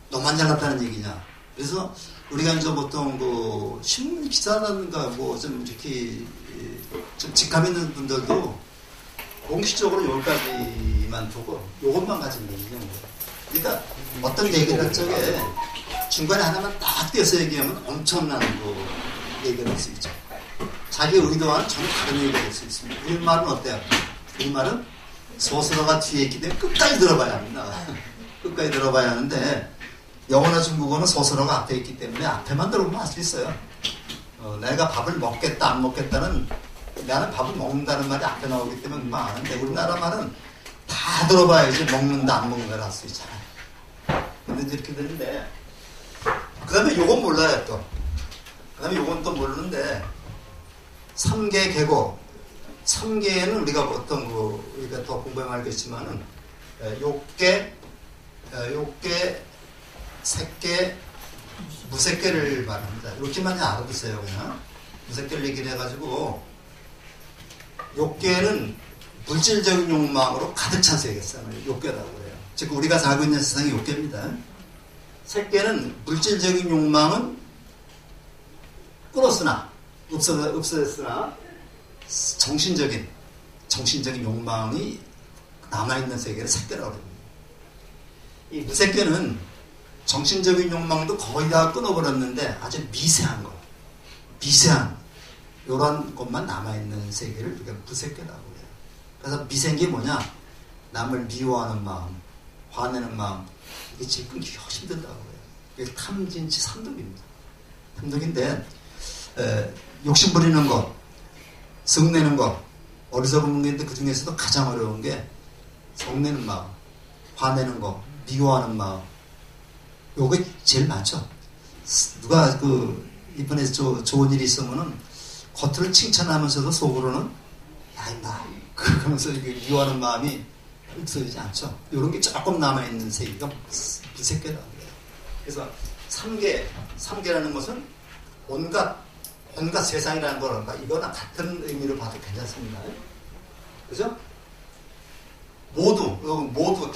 S1: 너만 잘났다는 얘기냐. 그래서 우리가 이제 보통 그 신문 기사라든가 뭐 좀 이렇게 좀 직감 있는 분들도 공식적으로 여기까지만 두고 요것만 가지고 얘기하는 거예요. 그러니까 어떤 얘기를 할 적에 중간에 하나만 딱 떼서 얘기하면 엄청난 그 얘기가 될 수 있죠. 자기 의도와는 전혀 다른 얘기가 될 수 있습니다. 우리말은 어때요? 우리말은 소설어가 뒤에 있기 때문에 끝까지 들어봐야 합니다. 끝까지 들어봐야 하는데 영어나 중국어는 소설어가 앞에 있기 때문에 앞에만 들어보면 알 수 있어요. 내가 밥을 먹겠다 안 먹겠다는, 나는 밥을 먹는다는 말이 앞에 나오기 때문에 금방 아는데 우리나라 말은 다 들어봐야지 먹는다 안 먹는다를 알 수 있잖아요. 근데 이제 이렇게 되는데, 그 다음에 요건 몰라요 또. 그 다음에 요건 또 모르는데 3계 계고 3계에는 우리가 어떤 우리가 더 공부하면 알겠지만은 욕계, 색계, 무색계를 말합니다. 이렇게만 알아두세요. 그냥 무색계를 얘기를 해가지고 욕계는 물질적인 욕망으로 가득 찬 세계상을 욕계라고 그래요. 즉 우리가 살고 있는 세상이 욕계입니다. 색계는 물질적인 욕망은 끊었으나 없어졌으나 정신적인 욕망이 남아있는 세계를 색계라고 합니다. 이 무색계는 정신적인 욕망도 거의 다 끊어버렸는데 아주 미세한 이런 것만 남아있는 세계를 우리가 무색계라고 해요. 그래서 미생계 뭐냐? 남을 미워하는 마음, 화내는 마음, 이게 제일 끊기 훨씬 힘들다고 해요. 이게 탐진치 삼독입니다. 삼독인데 욕심 부리는 것, 성내는 것, 어리석은 건데 그 중에서도 가장 어려운 게 성내는 마음, 화내는 것, 미워하는 마음. 요게 제일 많죠. 누가 이번에 좋은 일이 있으면은 겉으로 칭찬하면서도 속으로는 야 임마 그러면서 미워하는 마음이 없어지지 않죠. 이런 게 조금 남아있는 세계가 무색계라고 해요. 그래서 삼계라는 것은 온갖 세상이라는 거랄까 이거나 같은 의미로 봐도 괜찮습니다. 그죠? 모두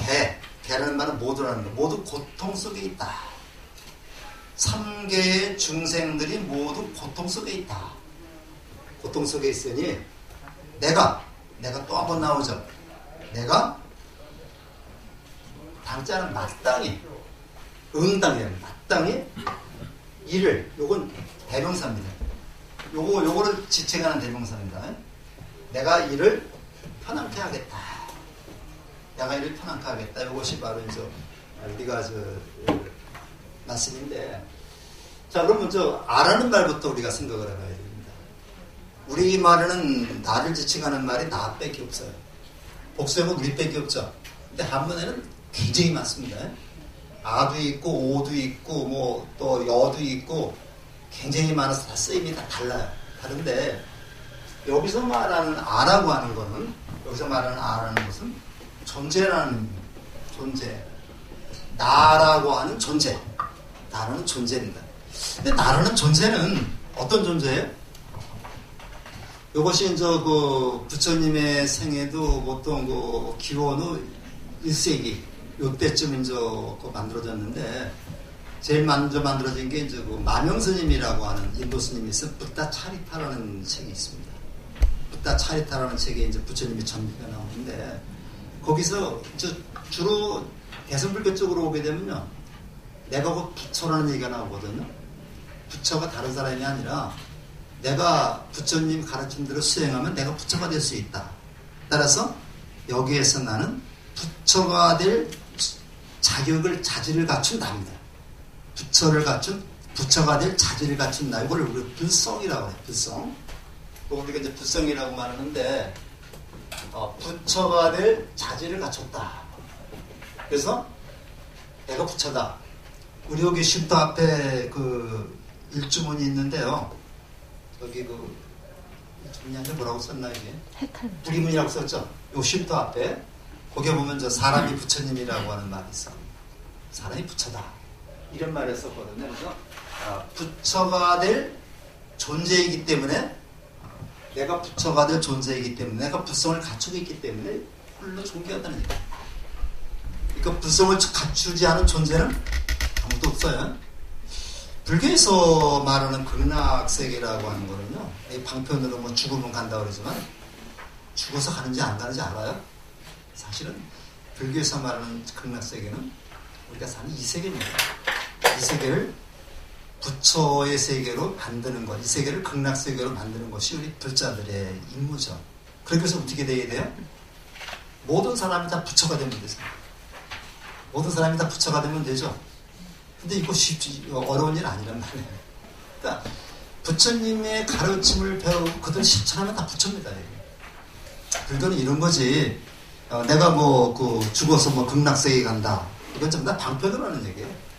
S1: 개라는 말은 모두라는 거. 모두 고통 속에 있다. 3개의 중생들이 모두 고통 속에 있다. 고통 속에 있으니 내가 또 한 번 나오죠. 내가 당자는 마땅히 일을 요건 대명사입니다. 요거를 지칭하는 대명사입니다. 내가 일을 편안케 하겠다. 이것이 바로 이제 우리가 말씀인데, 자 그러면 아라는 말부터 우리가 생각을 해봐야 됩니다. 우리 말에는 나를 지칭하는 말이 나밖에 없어요. 복수형은 우리밖에 없죠. 근데 한문에는 굉장히 많습니다. 아도 있고 오도 있고 뭐 또 여도 있고 굉장히 많아서 다 쓰임이 다 달라요. 다른데 여기서 말하는 아라고 하는 것은 존재라는 존재, 나라고 하는 존재, 나라는 존재입니다. 근데 나라는 존재는 어떤 존재예요? 이것이 이제 부처님의 생애도 보통 기원후 1세기 요때쯤 이제 만들어졌는데, 제일 먼저 만들어진 게 이제 마명스님이라고 하는 인도 스님이 있어 붓다 차리타라는 책이 있습니다. 붓다 차리타라는 책에 이제 부처님이 전비가 나오는데, 거기서 주로 대승불교 쪽으로 오게 되면요, 내가 곧 부처라는 얘기가 나오거든요. 부처가 다른 사람이 아니라 내가 부처님 가르침대로 수행하면 내가 부처가 될 수 있다. 따라서 여기에서 나는 부처가 될 자질을 갖춘 나입니다. 부처가 될 자질을 갖춘 나. 이걸 우리가 불성이라고 해요. 불성. 우리가 이제 불성이라고 말하는데, 부처가 될 자질을 갖췄다. 그래서 내가 부처다. 우리 여기 쉼터 앞에 일주문이 있는데요. 여기 일주문이 뭐라고 썼나 이게? 불이문이라고 썼죠. 요 쉼터 앞에 거기에 보면 사람이 부처님이라고 하는 말이 있어요. 사람이 부처다. 이런 말을 썼거든요. 그래서 부처가 될 존재이기 때문에, 내가 부처가 될 존재이기 때문에, 내가 불성을 갖추고 있기 때문에 홀로 존귀하다는 얘기예요. 그러니까 불성을 갖추지 않은 존재는 아무도 없어요. 불교에서 말하는 극락세계라고 하는 거는요, 방편으로 죽으면 간다고 그러지만 죽어서 가는지 안 가는지 알아요? 사실은 불교에서 말하는 극락세계는 우리가 사는 이 세계입니다. 이 세계를 부처의 세계로 만드는 것, 이 세계를 극락세계로 만드는 것이 우리 불자들의 임무죠. 그래서 어떻게 돼야 돼요? 모든 사람이 다 부처가 되면 되죠. 모든 사람이 다 부처가 되면 되죠. 근데 이거 어려운 일 아니란 말이에요. 그러니까 부처님의 가르침을 배우고 그들 실천하면 다 부처입니다. 불교는 이런 거지. 내가 죽어서 극락세계 간다. 이건 전부 다 방편으로 하는 얘기예요.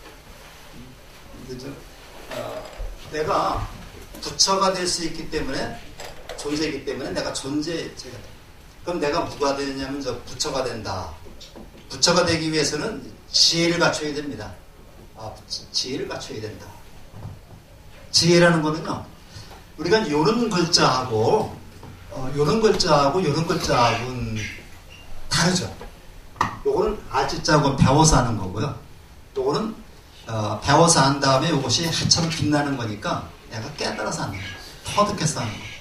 S1: 내가 부처가 될 수 있기 때문에, 존재이기 때문에 내가 존재가. 그럼 내가 누가 되느냐면 부처가 된다. 부처가 되기 위해서는 지혜를 갖춰야 됩니다. 지혜를 갖춰야 된다. 지혜라는 거는요, 우리가 요런 글자하고 요런 글자하고는 다르죠. 요거는 아지자고 배워서 하는 거고요. 요거는 배워서 한 다음에 이것이 해처럼 빛나는 거니까 내가 깨달아서 하는 거예요. 터득해서 하는 거예요.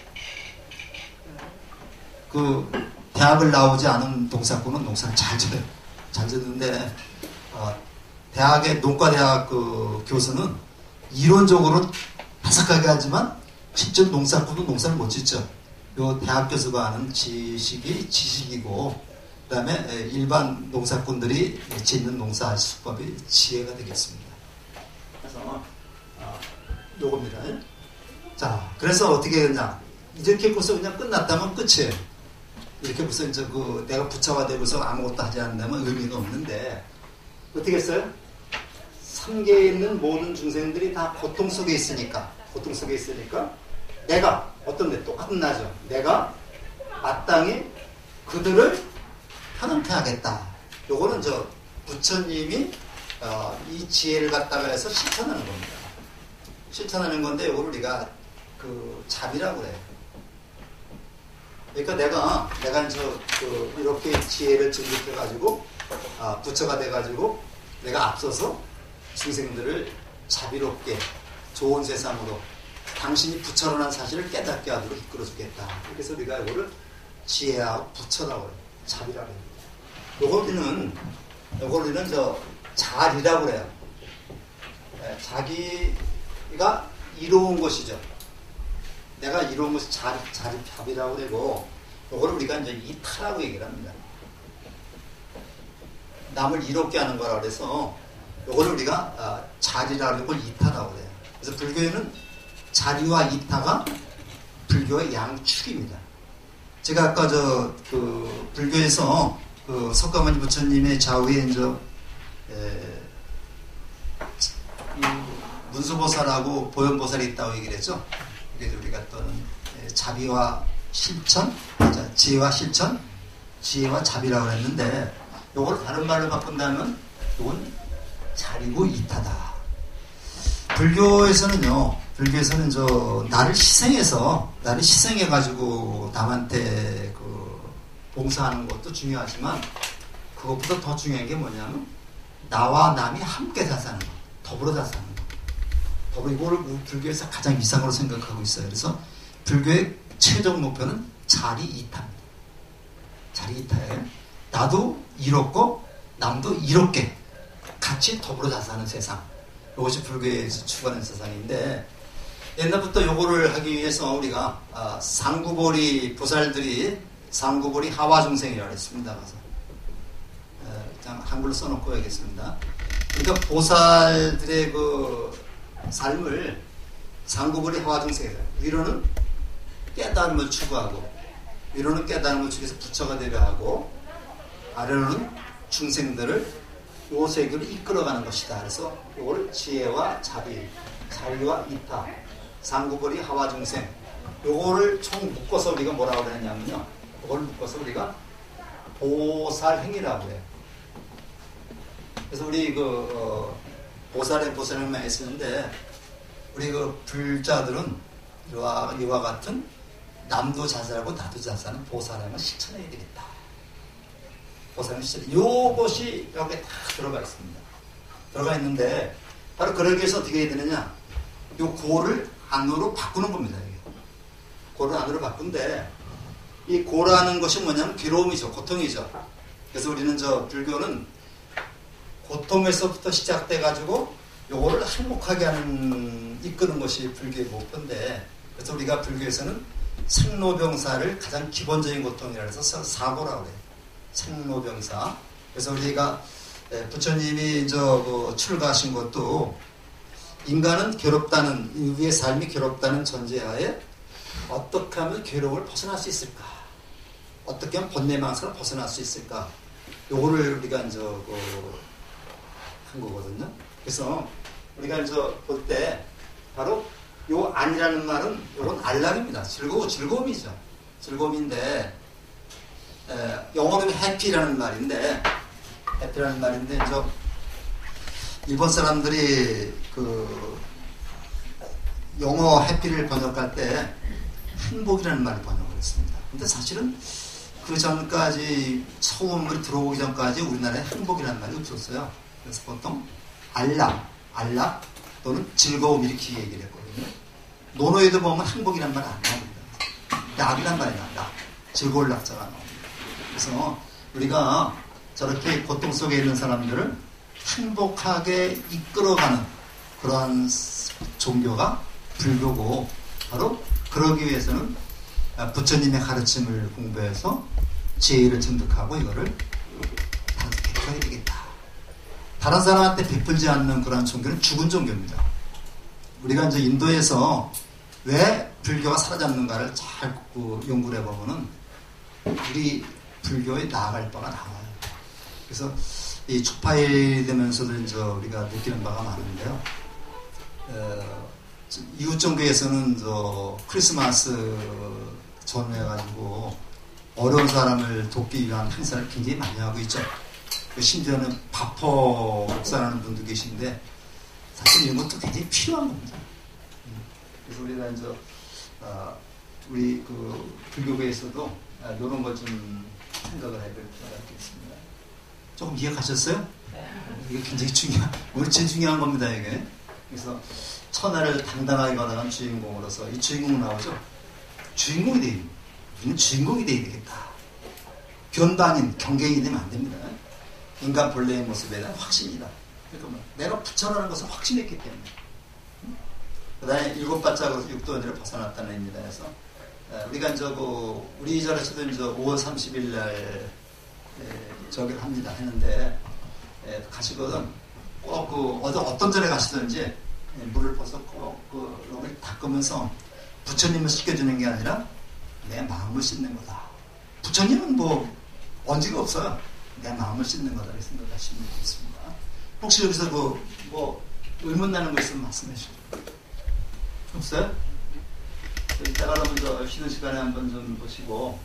S1: 그 대학을 나오지 않은 농사꾼은 농사를 잘 져요. 잘 짓는데 대학의 농과대학 그 교수는 이론적으로 바삭하게 하지만 실제 농사꾼은 농사를 못 짓죠. 요 대학 교수가 하는 지식이 지식이고 그 다음에 일반 농사꾼들이 짓는 농사 수법이 지혜가 되겠습니다. 그래서 요겁니다. 자, 그래서 어떻게 했냐? 이렇게 해서 그냥 끝났다면 끝이에요. 이렇게 해서 이제 그 내가 부처가 되고서 아무것도 하지 않는다면 의미가 없는데 어떻게 했어요? 삼계에 있는 모든 중생들이 다 고통 속에 있으니까 내가 어떤데 똑같은 나죠. 내가 마땅히 그들을 편안케 하겠다. 요거는 저 부처님이 이 지혜를 갖다가 해서 실천하는 겁니다. 실천하는 건데 요거를 우리가 그 자비라고 그래요. 그러니까 내가 이렇게 지혜를 증득해 가지고 부처가 돼 가지고 내가 앞서서 중생들을 자비롭게 좋은 세상으로 당신이 부처라는 사실을 깨닫게 하도록 이끌어주겠다. 그래서 우리가 이거를 지혜하고 부처라고 해요. 자비라고 해요. 요걸 우리는 자리라고 그래요. 자기가 이로운 것이죠. 내가 이로운 것이 자비라고 되고, 요걸 우리가 이제 이타라고 얘기를 합니다. 남을 이롭게 하는 거라 그래서 요걸 우리가 자리라고 그걸 이타라고 그래요. 그래서 불교에는 자리와 이타가 불교의 양축입니다. 제가 아까 불교에서 석가모니 부처님의 좌우에 문수보살하고 보현보살이 있다고 얘기를 했죠. 그래서 우리가 또는 자비와 실천, 지혜와 실천, 지혜와 자비라고 했는데, 요걸 다른 말로 바꾼다면 요건 자리고 이타다. 불교에서는 나를 희생해가지고 남한테 봉사하는 것도 중요하지만, 그것보다 더 중요한 게 뭐냐면, 나와 남이 함께 잘 사는 거, 더불어 잘 사는 거. 이거를 불교에서 가장 이상으로 생각하고 있어요. 그래서 불교의 최종 목표는 자리 이타입니다. 자리 이타에 나도 이롭고 남도 이롭게 같이 더불어 잘 사는 세상. 이것이 불교에서 추구하는 세상인데, 옛날부터 요거를 하기 위해서 우리가 상구보리 보살들이 상구보리 하와중생이라고 했습니다. 그냥 한글로 써놓고 해야겠습니다. 그러니까 보살들의 삶을 상구보리 하와중생이에요. 위로는 깨달음을 추구하고, 위로는 깨달음을 추구해서 부처가 되려 하고, 아래로는 중생들을 요 세계로 이끌어가는 것이다. 그래서 요걸 지혜와 자비와 이타, 상구보리 하와중생, 요거를 총 묶어서 우리가 뭐라고 그러냐면요, 요걸 묶어서 우리가 보살행위라고 해요. 그래서 우리 보살행 많이 쓰는데, 우리 불자들은 이와 같은 남도 자살하고 나도 자살하는 보살행을 실천해야 되겠다. 보살행 실천. 요것이 여기에 다 들어가 있습니다. 들어가 있는데, 바로 그러기 위해서 어떻게 해야 되느냐? 요 고를 안으로 바꾸는 겁니다. 고를 안으로 바꾼데, 이 고라는 것이 뭐냐면 괴로움이죠. 고통이죠. 그래서 우리는 불교는 고통에서부터 시작돼가지고 요거를 행복하게 이끄는 것이 불교의 목표인데, 그래서 우리가 불교에서는 생로병사를 가장 기본적인 고통이라 해서 사고라고 그래요. 생로병사. 그래서 우리가 부처님이 출가하신 것도 인간은 괴롭다는, 우리의 삶이 괴롭다는 전제하에 어떻게 하면 괴로움을 벗어날 수 있을까? 어떻게 하면 번뇌망상을 벗어날 수 있을까? 요거를 우리가 한 거거든요. 그래서 우리가 볼 때 바로 요 안이라는 말은 요건 안락입니다. 즐거움이죠. 즐거움인데, 영어로는 해피라는 말인데, 일본 사람들이 영어 해피를 번역할 때 행복이라는 말을 번역을 했습니다. 근데 사실은 그 전까지 처음으로 들어오기 전까지 우리나라에 행복이라는 말이 없었어요. 그래서 보통 안락 또는 즐거움 이렇게 얘기를 했거든요. 논어에도 보면 행복이라는 말 안 나옵니다. 낙이란 말이 나옵니다. 즐거울 낙자가 나옵니다. 그래서 우리가 저렇게 고통 속에 있는 사람들을 행복하게 이끌어가는 그러한 종교가 불교고, 바로 그러기 위해서는 부처님의 가르침을 공부해서 지혜를 습득하고 이거를 다른데 베풀어야 되겠다. 다른 사람한테 베풀지 않는 그러한 종교는 죽은 종교입니다. 우리가 이제 인도에서 왜 불교가 사라졌는가를 잘 연구를 해보면은 우리 불교에 나아갈 바가 나와요. 그래서 이 축파일 되면서도 이제 우리가 느끼는 바가 많은데요. 이웃 종교에서는 크리스마스 전후해가지고 어려운 사람을 돕기 위한 행사를 굉장히 많이 하고 있죠. 심지어는 바퍼 목사라는 분도 계신데 사실 이런 것도 굉장히 필요한 겁니다. 그래서 우리가 이제 우리 그 불교계에서도 이런 걸 좀 생각을 해볼 필요가 있겠습니다. 조금 이해가셨어요? 이게 굉장히 오늘 제일 중요한 겁니다, 이게. 그래서 천하를 당당하게 걸어간 주인공으로서 이 주인공 나오죠? 주인공이 돼야 됩니다. 우리는 주인공이 돼야 되겠다. 변도 아닌 경쟁이 되면 안 됩니다. 인간 본래의 모습에 대한 확신이다. 그러니까 내가 부처라는 것을 확신했기 때문에. 그 다음에 7발짝으로 육도원을 벗어났다는 의미다 해서 우리가 이제 우리절에서도 이제 5월 30일 날 저기를 합니다 했는데 가시거든 꼭 어떤 절에 가시든지 물을 벗어 꼭 롱을 닦으면서 부처님을 씻겨주는 게 아니라 내 마음을 씻는 거다. 부처님은 언지가 없어요. 내 마음을 씻는 거다. 이렇게 생각하시면 되겠습니다. 혹시 여기서 의문 나는 거 있으면 말씀해 주시죠. 없어요? 이따가 그러면 쉬는 시간에 한번 좀 보시고,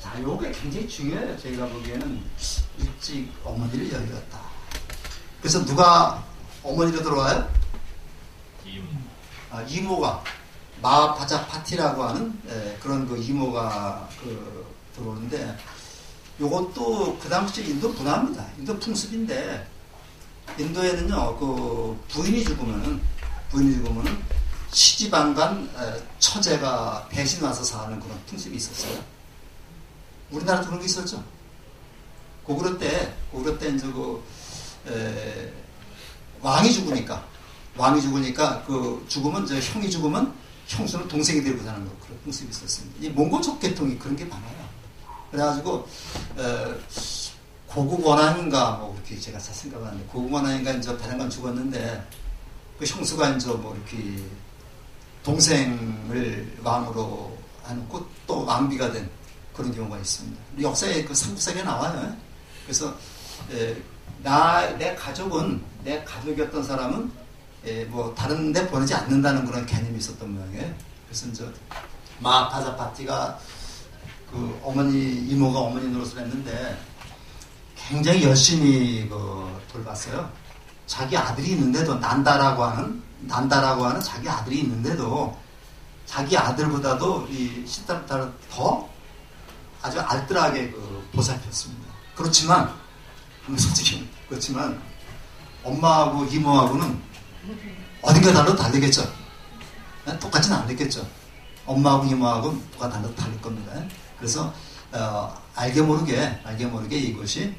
S1: 자, 요게 굉장히 중요해요. 제가 보기에는 일찍 어머니를 여겼다. 그래서 누가 어머니로 들어와요? 이모가 마파자 파티라고 하는 그런 이모가 들어오는데, 요것도 그 당시 인도 문화입니다. 인도 풍습인데, 인도에는요 부인이 죽으면은 시집안간 처제가 대신 와서 사는 그런 풍습이 있었어요. 우리나라도 그런 게 있었죠. 고구려 때 이제 왕이 죽으니까 죽으면 이제 형이 죽으면 형수는 동생이 데리고 사는 그런 풍습이 있었습니다. 이 몽골족 계통이 그런 게 많아요. 그래가지고 고국 원앙인가 그렇게 제가 생각하는데, 고국 원앙인가 이제 다른 건 죽었는데 그 형수가 이제 이렇게 동생을 왕으로 해놓고 또 왕비가 된 그런 경우가 있습니다. 역사에 삼국사에 나와요. 그래서 내 가족이었던 사람은 다른 데 보내지 않는다는 그런 개념이 있었던 모양이에요. 그래서 이제 마파자 파티가 어머니 이모가 어머니 노릇을 했는데 굉장히 열심히 돌봤어요. 자기 아들이 있는데도 난다라고 하는 자기 아들이 있는데도 자기 아들보다도 이 시타르타를 더 아주 알뜰하게 보살폈습니다. 그렇지만 엄마하고 이모하고는 어딘가 다르겠죠. 똑같지는 않겠죠. 엄마하고 이모하고 누가 다를 겁니다. 그래서 알게 모르게 이것이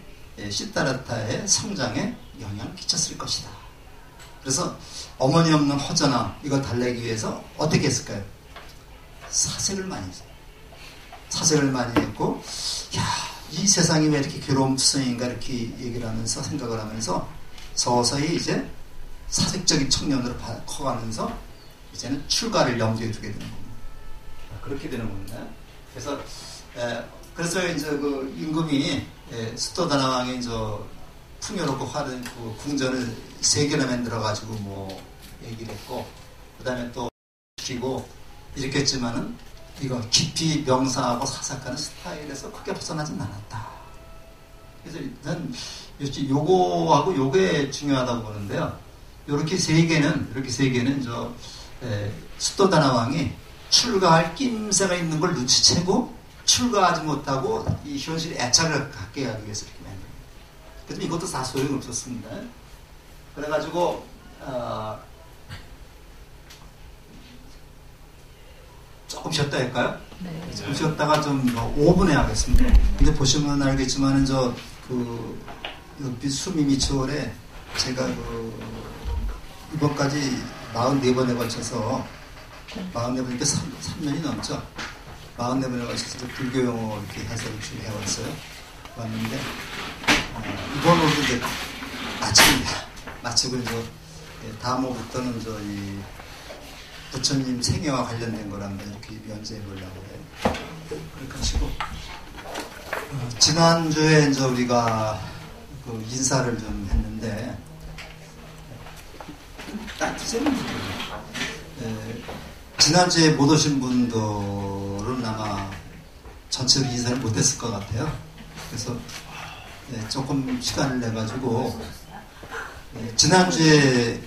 S1: 시타르타의 성장에 영향을 끼쳤을 것이다. 그래서 어머니 없는 허전함 이걸 달래기 위해서 어떻게 했을까요? 사색을 많이 했어요. 사색을 많이 했고, 이 세상이 왜 이렇게 괴로움투성인가 이렇게 얘기를 하면서 생각을 하면서 서서히 이제 사색적인 청년으로 커가면서 이제는 출가를 염두에 두게 되는 겁니다. 그렇게 되는 겁니다. 그래서 이제 임금이 수토다나 왕이 풍요롭고 화려한 궁전을 3개나 만들어가지고 얘기를 했고, 그 다음에 또 시키고 이렇게 했지만은 이거 깊이 명상하고 사색하는 스타일에서 크게 벗어나진 않았다. 그래서 난 요거하고 요게 중요하다고 보는데요. 이렇게 세 개는 수토다나 왕이 출가할 낌새가 있는 걸 눈치채고 출가하지 못하고 이 현실에 애착을 갖게 하기 위해서 이렇게 만든 거예요. 그래서 이것도 다 소용이 없었습니다. 그래가지고 조금 쉬었다 할까요?
S2: 네.
S1: 조금 쉬었다가 좀 5분에 하겠습니다. 근데 보시면 알겠지만은 옆 수미 미추홀에 제가 이번까지 44번에 걸쳐서 44번이니까 3년이 넘죠. 44번에 걸쳐서 불교 용어 이렇게 해석을 좀 해왔어요. 왔는데 이번으로 이제 마칩니다. 마치고 이제 다음 호부터는 이 부처님 생애와 관련된 걸 한번 이렇게 연재해 보려고 해요. 그렇게 하시고 지난주에 이제 우리가 그 인사를 좀 했는데 지난주에 못 오신 분들은 아마 전체로 인사를 못했을 것 같아요. 그래서 조금 시간을 내가지고 지난주에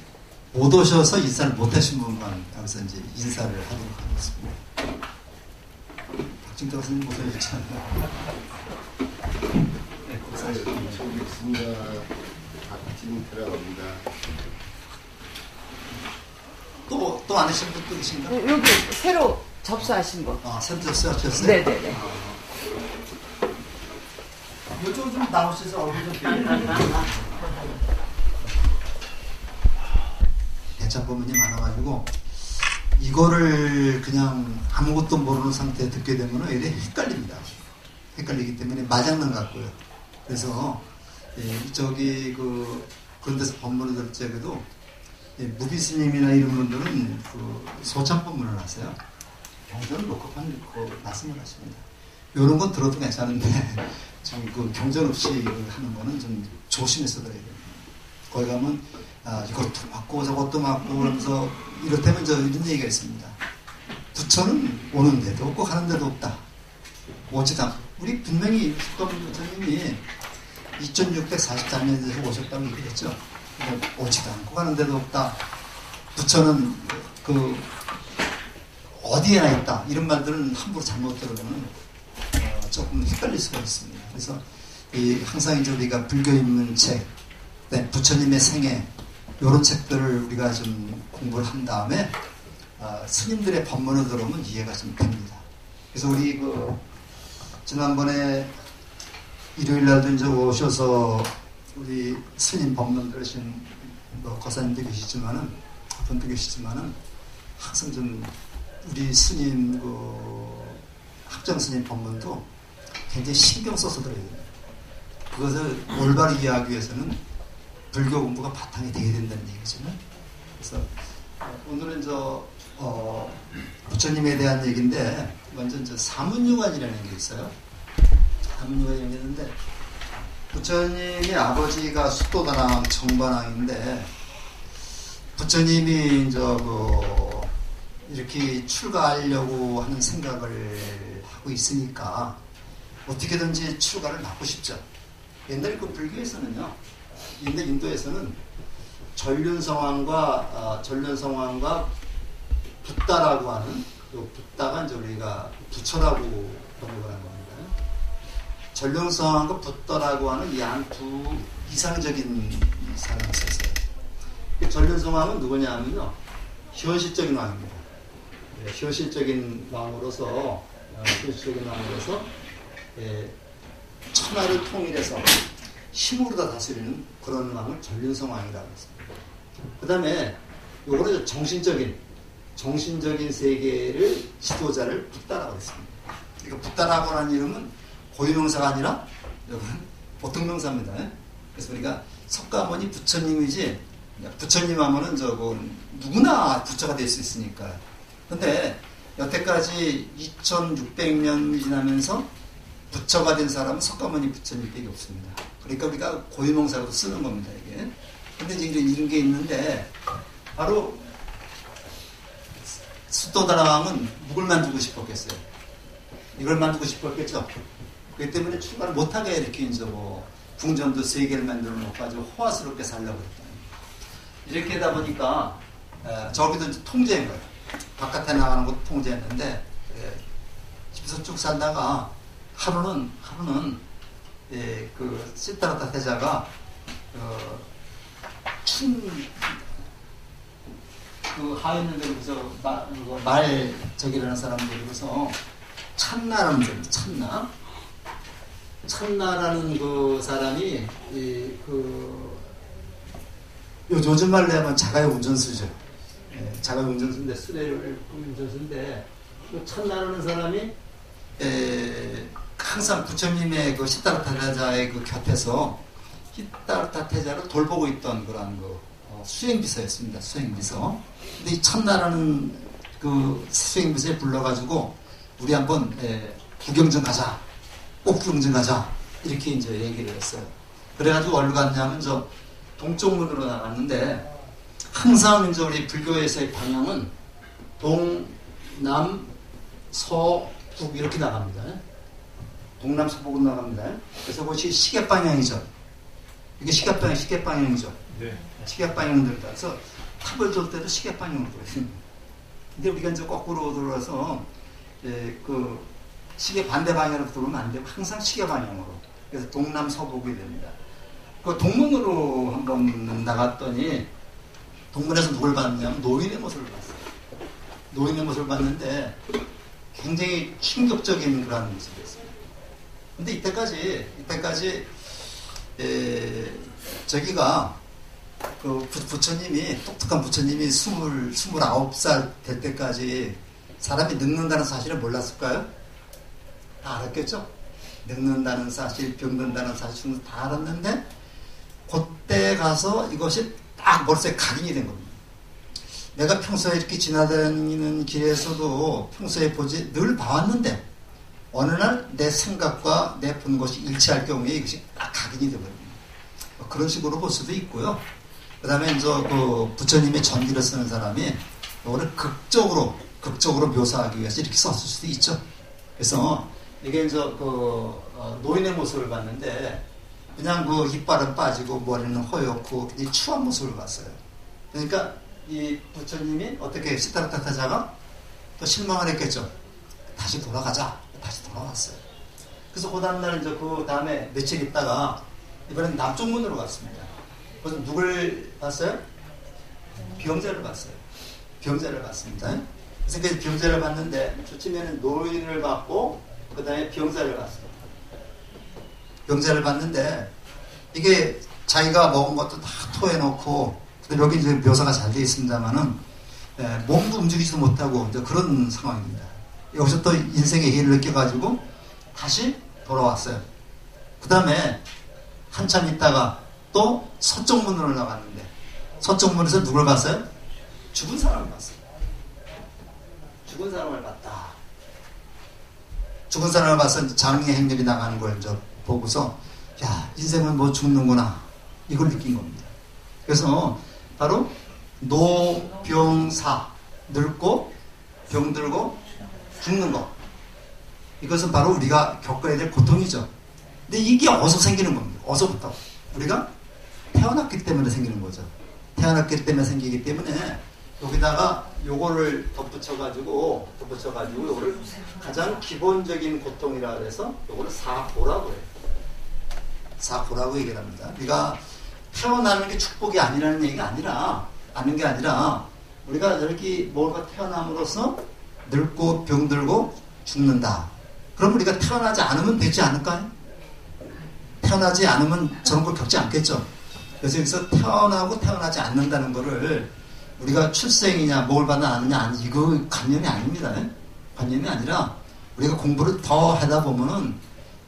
S1: 못 오셔서 인사를 못하신 분만 여기서 이제 인사를 하도록 하겠습니다. 박진태 교수님 못 오셨잖아요.
S3: 처음 뵙습니다. 박진태라고 합니다.
S1: 또 안 하신 분도 계신가?
S2: 여기 새로 접수하신 분.
S1: 새로 접수하셨어요?
S2: 네네네.
S1: 이쪽으로 좀 나오셔서 얼굴 좀 대참법문이 많아가지고 이거를 그냥 아무것도 모르는 상태에 듣게 되면 오히려 헷갈립니다. 헷갈리기 때문에 맞아는 것 같고요. 그래서 그런 데서 법문을 들을 적에도 무비스님이나 이런 분들은 소참법문을 하세요. 경전을 놓고 말씀을 하십니다. 이런 건 들어도 괜찮은데 좀 경전 없이 하는 거는 좀 조심해서 들어야 돼요. 거기 가면 이것도 맞고 저것도 맞고 그러면서 이렇다면 이런 얘기가 있습니다. 부처는 오는 데도 없고 가는 데도 없다. 오지다. 우리 분명히 국가분 부처님이 2643년에 오셨다고 얘기했죠. 오지도 않고 가는 데도 없다. 부처는 어디에나 있다. 이런 말들은 함부로 잘못 들으면 조금 헷갈릴 수가 있습니다. 그래서 항상 이제 우리가 불교 입문책, 부처님의 생애 이런 책들을 우리가 좀 공부를 한 다음에 스님들의 법문을 들어보면 이해가 좀 됩니다. 그래서 우리 지난번에 일요일 날도 이제 오셔서 우리 스님 법문 들으신 거사님도 계시지만은 분도 계시지만은 항상 좀 우리 스님 합정 스님 법문도 굉장히 신경 써서 들어야 돼요. 그것을 올바로 이해하기 위해서는 불교 공부가 바탕이 되어야 된다는 얘기죠. 그래서 오늘은 부처님에 대한 얘기인데 먼저 사문유관이라는 게 있어요. 사문유관이 있는데 부처님의 아버지가 수도다랑 정반왕인데 부처님이 이렇게 출가하려고 하는 생각을 하고 있으니까 어떻게든지 출가를 막고 싶죠. 옛날 불교에서는요, 옛날 인도에서는 전륜성왕과 붓다라고 하는 붓다가 이제 우리가 부처라고 번역을 한 겁니다. 전륜성왕과 붓다라고 하는 이 두 이상적인 사람이 있었어요. 전륜성왕은 누구냐면요, 현실적인 왕입니다. 현실적인 왕으로서 천하를 통일해서 힘으로 다 다스리는 그런 왕을 전륜성왕이라고 했습니다. 그 다음에 요거는 정신적인 세계를 지도자를 붓다라고 했습니다. 그러니까 붓다라고 하는 이름은 고유명사가 아니라 여러분 보통 명사입니다. 그래서 우리가 석가모니 부처님이지, 부처님 하면은 누구나 부처가 될 수 있으니까. 근데 여태까지 2600년 지나면서 부처가 된 사람은 석가모니 부처님밖에 없습니다. 그러니까 우리가 고유명사로 쓰는 겁니다, 이게. 근데 이제 이런 게 있는데, 바로 수도다라왕은 누굴 만들고 싶었겠어요? 이걸 만들고 싶었겠죠? 그렇기 때문에 출가를 못하게 이렇게 궁전도 3개를 만들어 놓고 호화스럽게 살려고 했다. 이렇게 하다 보니까 저기도 통제한 거예요. 바깥에 나가는 것도 통제했는데 그래서 쭉 살다가 하루는 그 시타르타 태자가 그 하인들에서 말 저기라는 사람들에서 찬나라는 사람, 찬나라는 그 사람이 요즘 말로 하면 자가용 운전수죠. 자가용 운전수인데 수레를 운전수인데 그 찬나라는 사람이 항상 부처님의 그 시타르타 태자의 그 곁에서 시타르타 태자를 돌보고 있던 그런 수행비서였습니다. 수행비서. 근데 이 찬나라는 그 수행비서에 불러가지고 우리 한번 구경 좀 가자. 꼭 구경 좀 가자. 이렇게 이제 얘기를 했어요. 그래가지고 어디로 갔냐면 저 동쪽 문으로 나갔는데 항상 이제 우리 불교에서의 방향은 동, 남, 서, 북 이렇게 나갑니다. 동남, 서북으로 나갑니다. 그래서 그것이 시계 방향이죠. 이게 시계 방향이죠.
S4: 네.
S1: 시계 방향으로 따라서 탑을 돌 때도 시계 방향으로 돌아요. 근데 우리가 이제 거꾸로 돌아서 그 시계 반대 방향으로 돌면 안 되고 항상 시계 방향으로. 그래서 동남 서북이 됩니다. 그 동문으로 한번 나갔더니 동문에서 누굴 봤냐면 노인의 모습을 봤어요. 노인의 모습을 봤는데 굉장히 충격적인 그런 모습이었어요. 근데 이때까지 저기가 그 부처님이 똑똑한 부처님이 29살 될 때까지 사람이 늙는다는 사실을 몰랐을까요? 다 알았겠죠? 늙는다는 사실, 병든다는 사실은 다 알았는데 그때 가서 이것이 딱 머릿속에 각인이 된 겁니다. 내가 평소에 이렇게 지나다니는 길에서도 평소에 늘 봐왔는데 어느 날 내 생각과 내 본 것이 일치할 경우에 이것이 딱 각인이 되거든요. 그런 식으로 볼 수도 있고요. 그 다음에 이제 그 부처님의 전기를 쓰는 사람이 이거를 극적으로 묘사하기 위해서 이렇게 썼을 수도 있죠. 그래서 이게 이제 그 노인의 모습을 봤는데 그냥 그 이빨은 빠지고 머리는 허옇고 굉장히 추한 모습을 봤어요. 그러니까 이 부처님이 어떻게 시타르타 태자가 또 실망을 했겠죠. 다시 돌아가자. 다시 돌아왔어요. 그래서 그 다음날 이제 그 다음에 며칠 있다가 이번엔 남쪽 문으로 갔습니다. 그래서 누굴 봤어요? 병자를 봤어요. 병자를 봤습니다. 그래서 그 병자를 봤는데 저쯤에는 노인을 봤고 그 다음에 병자를 봤어요. 병자를 봤는데 이게 자기가 먹은 것도 다 토해놓고 여기 이제 묘사가 잘 되어 있습니다만은 몸도 움직이지도 못하고 이제 그런 상황입니다. 여기서 또 인생의 해를 느껴가지고 다시 돌아왔어요. 그 다음에 한참 있다가 또 서쪽 문으로 나갔는데 서쪽 문에서 누굴 봤어요? 죽은 사람을 봤어요. 죽은 사람을 봤다. 죽은 사람을 봐서 장의 행렬이 나가는 걸 이제 보고서 야, 인생은 뭐 죽는구나 이걸 느낀 겁니다. 그래서 바로 노병사, 늙고 병들고 죽는 것, 이것은 바로 우리가 겪어야 될 고통이죠. 근데 이게 어디서 생기는 겁니다. 어디서부터? 우리가 태어났기 때문에 생기는 거죠. 태어났기 때문에 생기기 때문에 여기다가 요거를 덧붙여가지고 요거를 가장 기본적인 고통이라 그래서 요거를 사고라고 해요. 사고라고 얘기를 합니다. 우리가 태어나는 게 축복이 아니라는 얘기가 아닌 게 아니라 우리가 저렇게 뭔가 태어남으로써 늙고 병들고 죽는다. 그럼 우리가 태어나지 않으면 되지 않을까요? 태어나지 않으면 저런 걸 겪지 않겠죠. 그래서 여기서 태어나고 태어나지 않는다는 거를 우리가 출생이냐 뭘 받아 아느냐 이거 관념이 아닙니다. 관념이 아니라 우리가 공부를 더 하다 보면은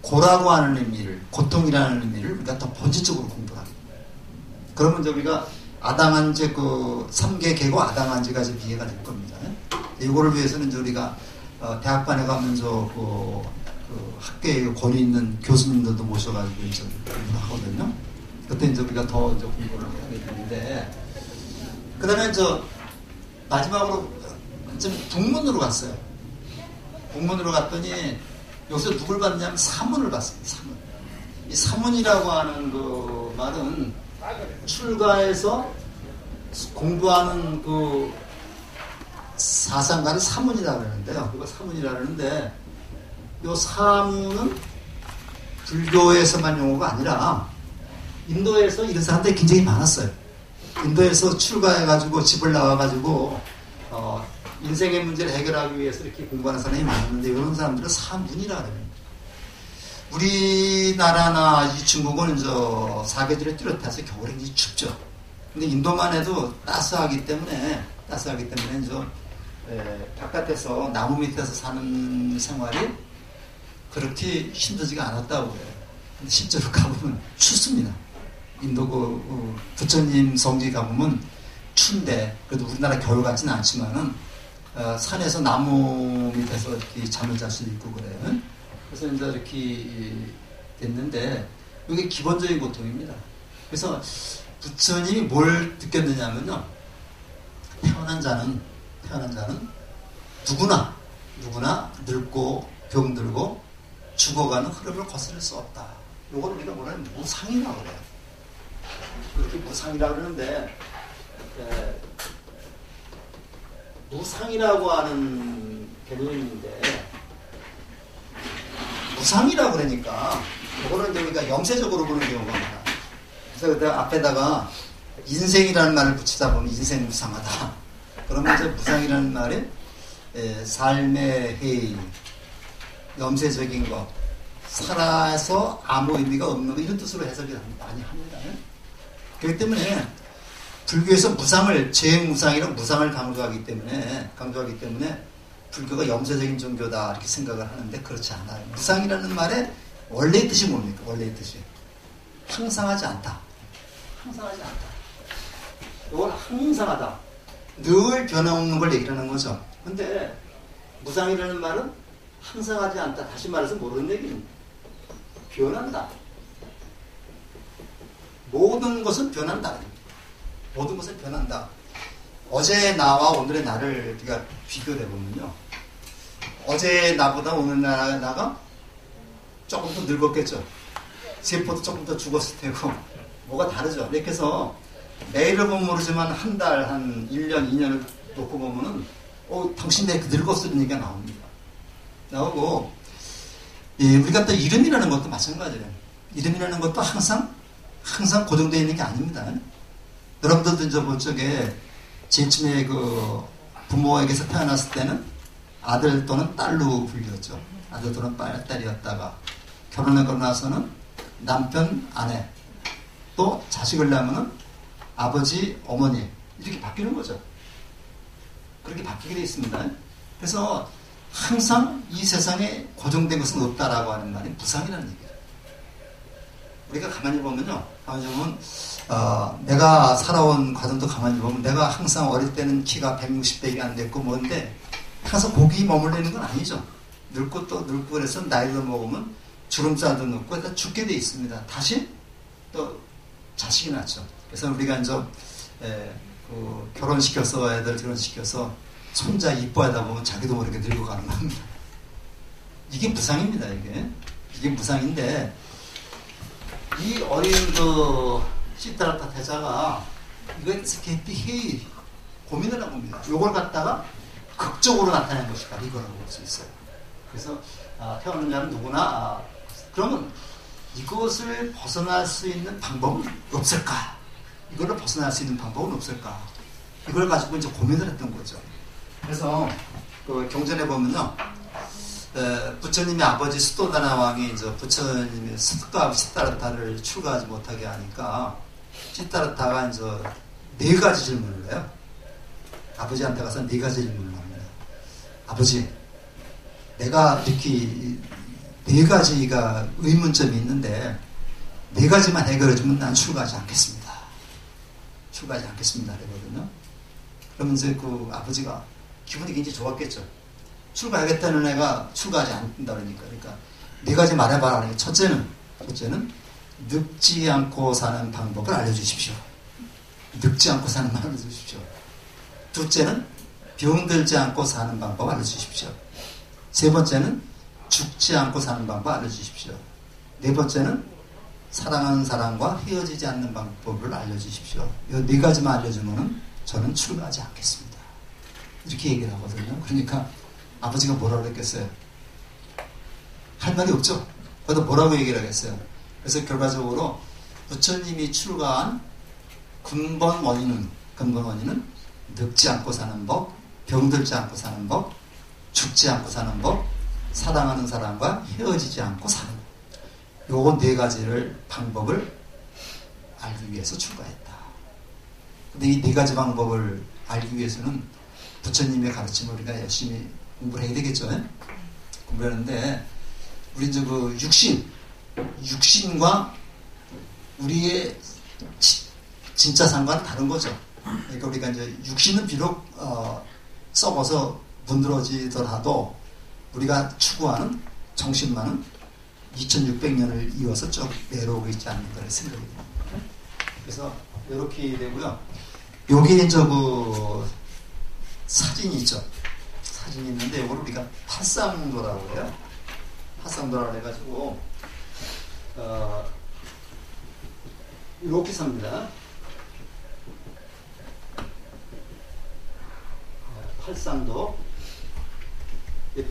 S1: 고라고 하는 의미를, 고통이라는 의미를 우리가 더 본질적으로 공부를 합니다. 그러면 이제 우리가 아당한제 그 3개 계고 아당한제가 이제 이해가 될 겁니다. 이거를 위해서는 이제 우리가 대학반에 가면서 그 학계에 권위 있는 교수님들도 모셔가지고 이제 하거든요. 그때 이제 우리가 더 이제 공부를 하게 되는데, 그 다음에 이제 마지막으로 좀 북문으로 갔어요. 북문으로 갔더니 여기서 누굴 봤냐면 사문을 봤습니다. 사문. 이 사문이라고 하는 그 말은 출가해서 공부하는 그 사상가는 사문이라고 그러는데요. 그거 사문이라고 그러는데 요 사무는 불교에서만 용어가 아니라 인도에서 이런 사람들이 굉장히 많았어요. 인도에서 출가해가지고 집을 나와가지고 인생의 문제를 해결하기 위해서 이렇게 공부하는 사람이 많았는데 이런 사람들은 사문이라 그래요. 우리나라나 이 중국은 사계절이 뚜렷해서 겨울에 굉장히 춥죠. 근데 인도만 해도 따스하기 때문에 바깥에서 나무 밑에서 사는 생활이 그렇게 힘들지가 않았다고 해요. 근데 실제로 가보면 춥습니다. 인도 부처님 성지 가보면 추운데 그래도 우리나라 겨울 같지는 않지만은 산에서 나무 밑에서 이렇게 잠을 잘 수도 있고 그래요. 그래서 이제 이렇게 됐는데 이게 기본적인 고통입니다. 그래서 부처님이 뭘 느꼈느냐면요. 태어난 자는 누구나 늙고 병들고 죽어가는 흐름을 거스를 수 없다. 이걸 우리가 뭐라 하면 무상이라고 그래요. 그렇게 무상이라고 그러는데 무상이라고 하는 개념인데 무상이라고 그러니까 그거는 이제 우리가 영세적으로 보는 경우가 많아요. 그래서 그때 앞에다가 인생이라는 말을 붙이다 보면 인생 무상하다. 그러면 이제 무상이라는 말이 삶의 해이, 염세적인 것, 살아서 아무 의미가 없는 것 이런 뜻으로 해석이 많이 합니다. 그렇기 때문에 불교에서 무상을 재무상이랑 무상을 강조하기 때문에 불교가 염세적인 종교다 이렇게 생각을 하는데 그렇지 않아요. 무상이라는 말의 원래의 뜻이 뭡니까? 원래의 뜻이 항상하지 않다. 이건 항상하다. 늘 변함없는 걸 얘기하는 거죠. 근데 무상이라는 말은 항상하지 않다. 다시 말해서 모르는 얘기는 변한다. 모든 것은 변한다. 모든 것은 변한다. 어제의 나와 오늘의 나를 우리가 비교를 해보면요. 어제의 나보다 오늘 나가 조금 더 늙었겠죠. 세포도 조금 더 죽었을 테고 뭐가 다르죠. 이렇게 해서 매일을 보면 모르지만 한 달, 한 1년, 2년을 놓고 보면은 당신 내 늙었을 얘기가 나옵니다. 나오고 우리가 또 이름이라는 것도 마찬가지예요. 이름이라는 것도 항상 고정되어 있는 게 아닙니다. 여러분들도 이제 저쪽에 제쯤에 부모에게서 태어났을 때는 아들 또는 딸로 불렸죠. 아들 또는 딸이었다가 결혼하고 나서는 남편, 아내 또 자식을 낳으면은 아버지, 어머니 이렇게 바뀌는 거죠. 그렇게 바뀌게 되어 있습니다. 그래서 항상 이 세상에 고정된 것은 없다라고 하는 말이 무상이라는 얘기예요. 우리가 가만히 보면요. 내가 살아온 과정도 가만히 보면 내가 항상 어릴 때는 키가 160대가 안 됐고 뭔데 항상 거기 머물리는 건 아니죠. 늙고 또 늙고 그래서 나이도 먹으면 주름살도 넣고 일단 죽게 돼 있습니다. 다시 또 자식이 낳죠. 그래서 우리가 이제 결혼시켜서 애들 결혼시켜서 손자 이뻐하다 보면 자기도 모르게 늙어가는 겁니다. 이게 무상입니다. 이게 무상인데 이 어린 시타르타 태자가 이거에 대해서 깊이 고민을 한 겁니다. 이걸 갖다가 극적으로 나타낸 것이 바로 이거라고 볼 수 있어요. 그래서 태어난 자는 누구나 그러면 이것을 벗어날 수 있는 방법은 없을까? 이거를 벗어날 수 있는 방법은 없을까? 이걸 가지고 이제 고민을 했던 거죠. 그래서 경전에 보면요. 부처님의 아버지 수도다나 왕이 이제 부처님의 시타르타를 출가하지 못하게 하니까 시타르타가 이제 4가지 질문을 해요. 아버지한테 가서 4가지 질문을 합니다. 아버지, 내가 이렇게 4가지가 의문점이 있는데 4가지만 해결해주면 난 출가하지 않겠습니다. 그러거든요. 그러면 이제 아버지가 기분이 굉장히 좋았겠죠. 출가하겠다는 애가 출가하지 않는다 그러니까. 그러니까 4가지 말해봐라. 그러니까 첫째는 늙지 않고 사는 방법을 알려주십시오. 늙지 않고 사는 방법을 알려주십시오. 둘째는 병들지 않고 사는 방법을 알려주십시오. 세 번째는 죽지 않고 사는 방법을 알려주십시오. 네 번째는 사랑하는 사람과 헤어지지 않는 방법을 알려주십시오. 이 4가지만 알려주면 저는 출가하지 않겠습니다. 이렇게 얘기를 하거든요. 그러니까 아버지가 뭐라 그랬겠어요? 할 말이 없죠. 그래도 뭐라고 얘기를 하겠어요. 그래서 결과적으로 부처님이 출가한 근본 원인은 늙지 않고 사는 법, 병들지 않고 사는 법, 죽지 않고 사는 법, 사랑하는 사람과 헤어지지 않고 사는 법. 요거 네 가지를 방법을 알기 위해서 출가했다. 근데 이 네 가지 방법을 알기 위해서는 부처님의 가르침을 우리가 열심히 공부를 해야 되겠죠. 공부하는데 우리 이제 그 육신과 우리의 진짜 상관은 다른 거죠. 그러니까 우리가 이제 육신은 비록 썩어서 문드러지더라도 우리가 추구하는 정신만은 2600년을 이어서 쭉 내려오고 있지 않는가 생각이 듭니다. 그래서 이렇게 되고요. 여기 이제 그 사진이 있죠. 사진이 있는데 이걸 우리가 파쌍도라고 해요. 파쌍도라고 해가지고 이렇게 삽니다. 팔상도.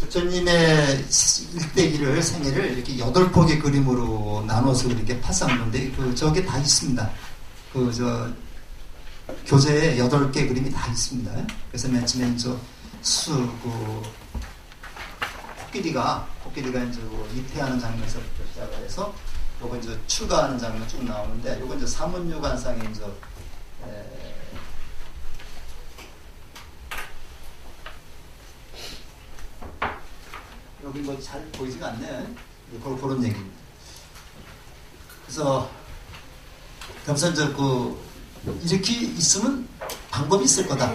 S1: 부처님의 일대기를 생애를 이렇게 8폭의 그림으로 나눠서 이렇게 팔상도인데 저게 다 있습니다. 교재에 8개 그림이 다 있습니다. 그래서 맨 처음에 코끼리가 이제 입퇴하는 장면에서부터 시작을 해서 요거 이제 출가하는 장면 쭉 나오는데 요거 이제 사문유관상에 이제 여기 뭐 잘 보이지가 않네. 그런 얘기입니다. 그래서 그래서 이제 이렇게 있으면 방법이 있을 거다.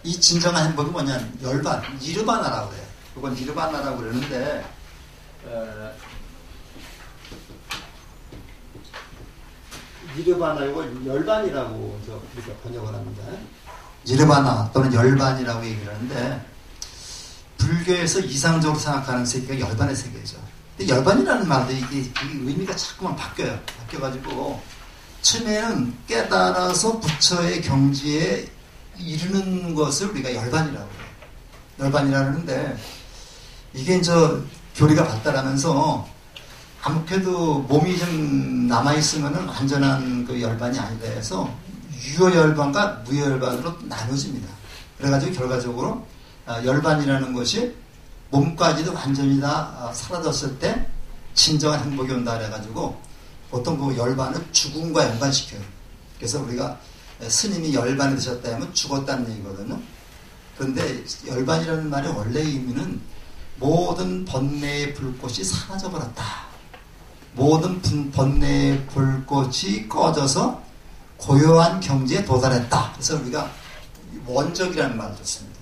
S1: 이 진정한 행복이 뭐냐? 열반, 니르바나라고 그래요. 이건 니르바나라고 그러는데 니르바나 이걸 열반이라고 이렇게 번역을 합니다. 니르바나 또는 열반이라고 얘기를 하는데 불교에서 이상적으로 생각하는 세계가 열반의 세계죠. 근데 열반이라는 말도 이게 의미가 자꾸만 바뀌어가지고 처음에는 깨달아서 부처의 경지에 이르는 것을 우리가 열반이라고 해요. 열반이라는데 이게 이제 교리가 발달하면서 아무래도 몸이 좀 남아있으면은 완전한 그 열반이 아니다 해서 유효열반과 무효열반으로 나눠집니다. 그래가지고 결과적으로 열반이라는 것이 몸까지도 완전히 다 사라졌을 때 진정한 행복이 온다 그래가지고 보통 그 열반을 죽음과 연관시켜요. 그래서 우리가 스님이 열반이 되셨다 하면 죽었다는 얘기거든요. 그런데 열반이라는 말의 원래 의미는 모든 번뇌의 불꽃이 사라져버렸다. 모든 번뇌의 불꽃이 꺼져서 고요한 경지에 도달했다. 그래서 우리가 원적이라는 말을 듣습니다.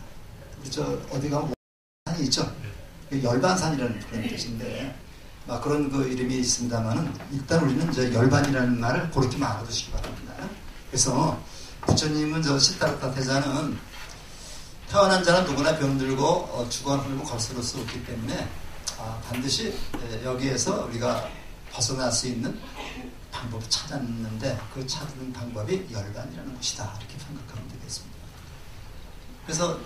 S1: 어디 가면 산이 있죠. 열반산이라는 그런 뜻인데 그런 그 이름이 있습니다만은 일단 우리는 이제 열반이라는 말을 그렇게 알아두시기 바랍니다. 그래서 부처님은 시타르타 태자는 태어난 자는 누구나 병들고 죽어가고 걸스를 수 없기 때문에 반드시 여기에서 우리가 벗어날 수 있는 방법을 찾았는데 그 찾는 방법이 열반이라는 것이다. 이렇게 생각하면 되겠습니다. 그래서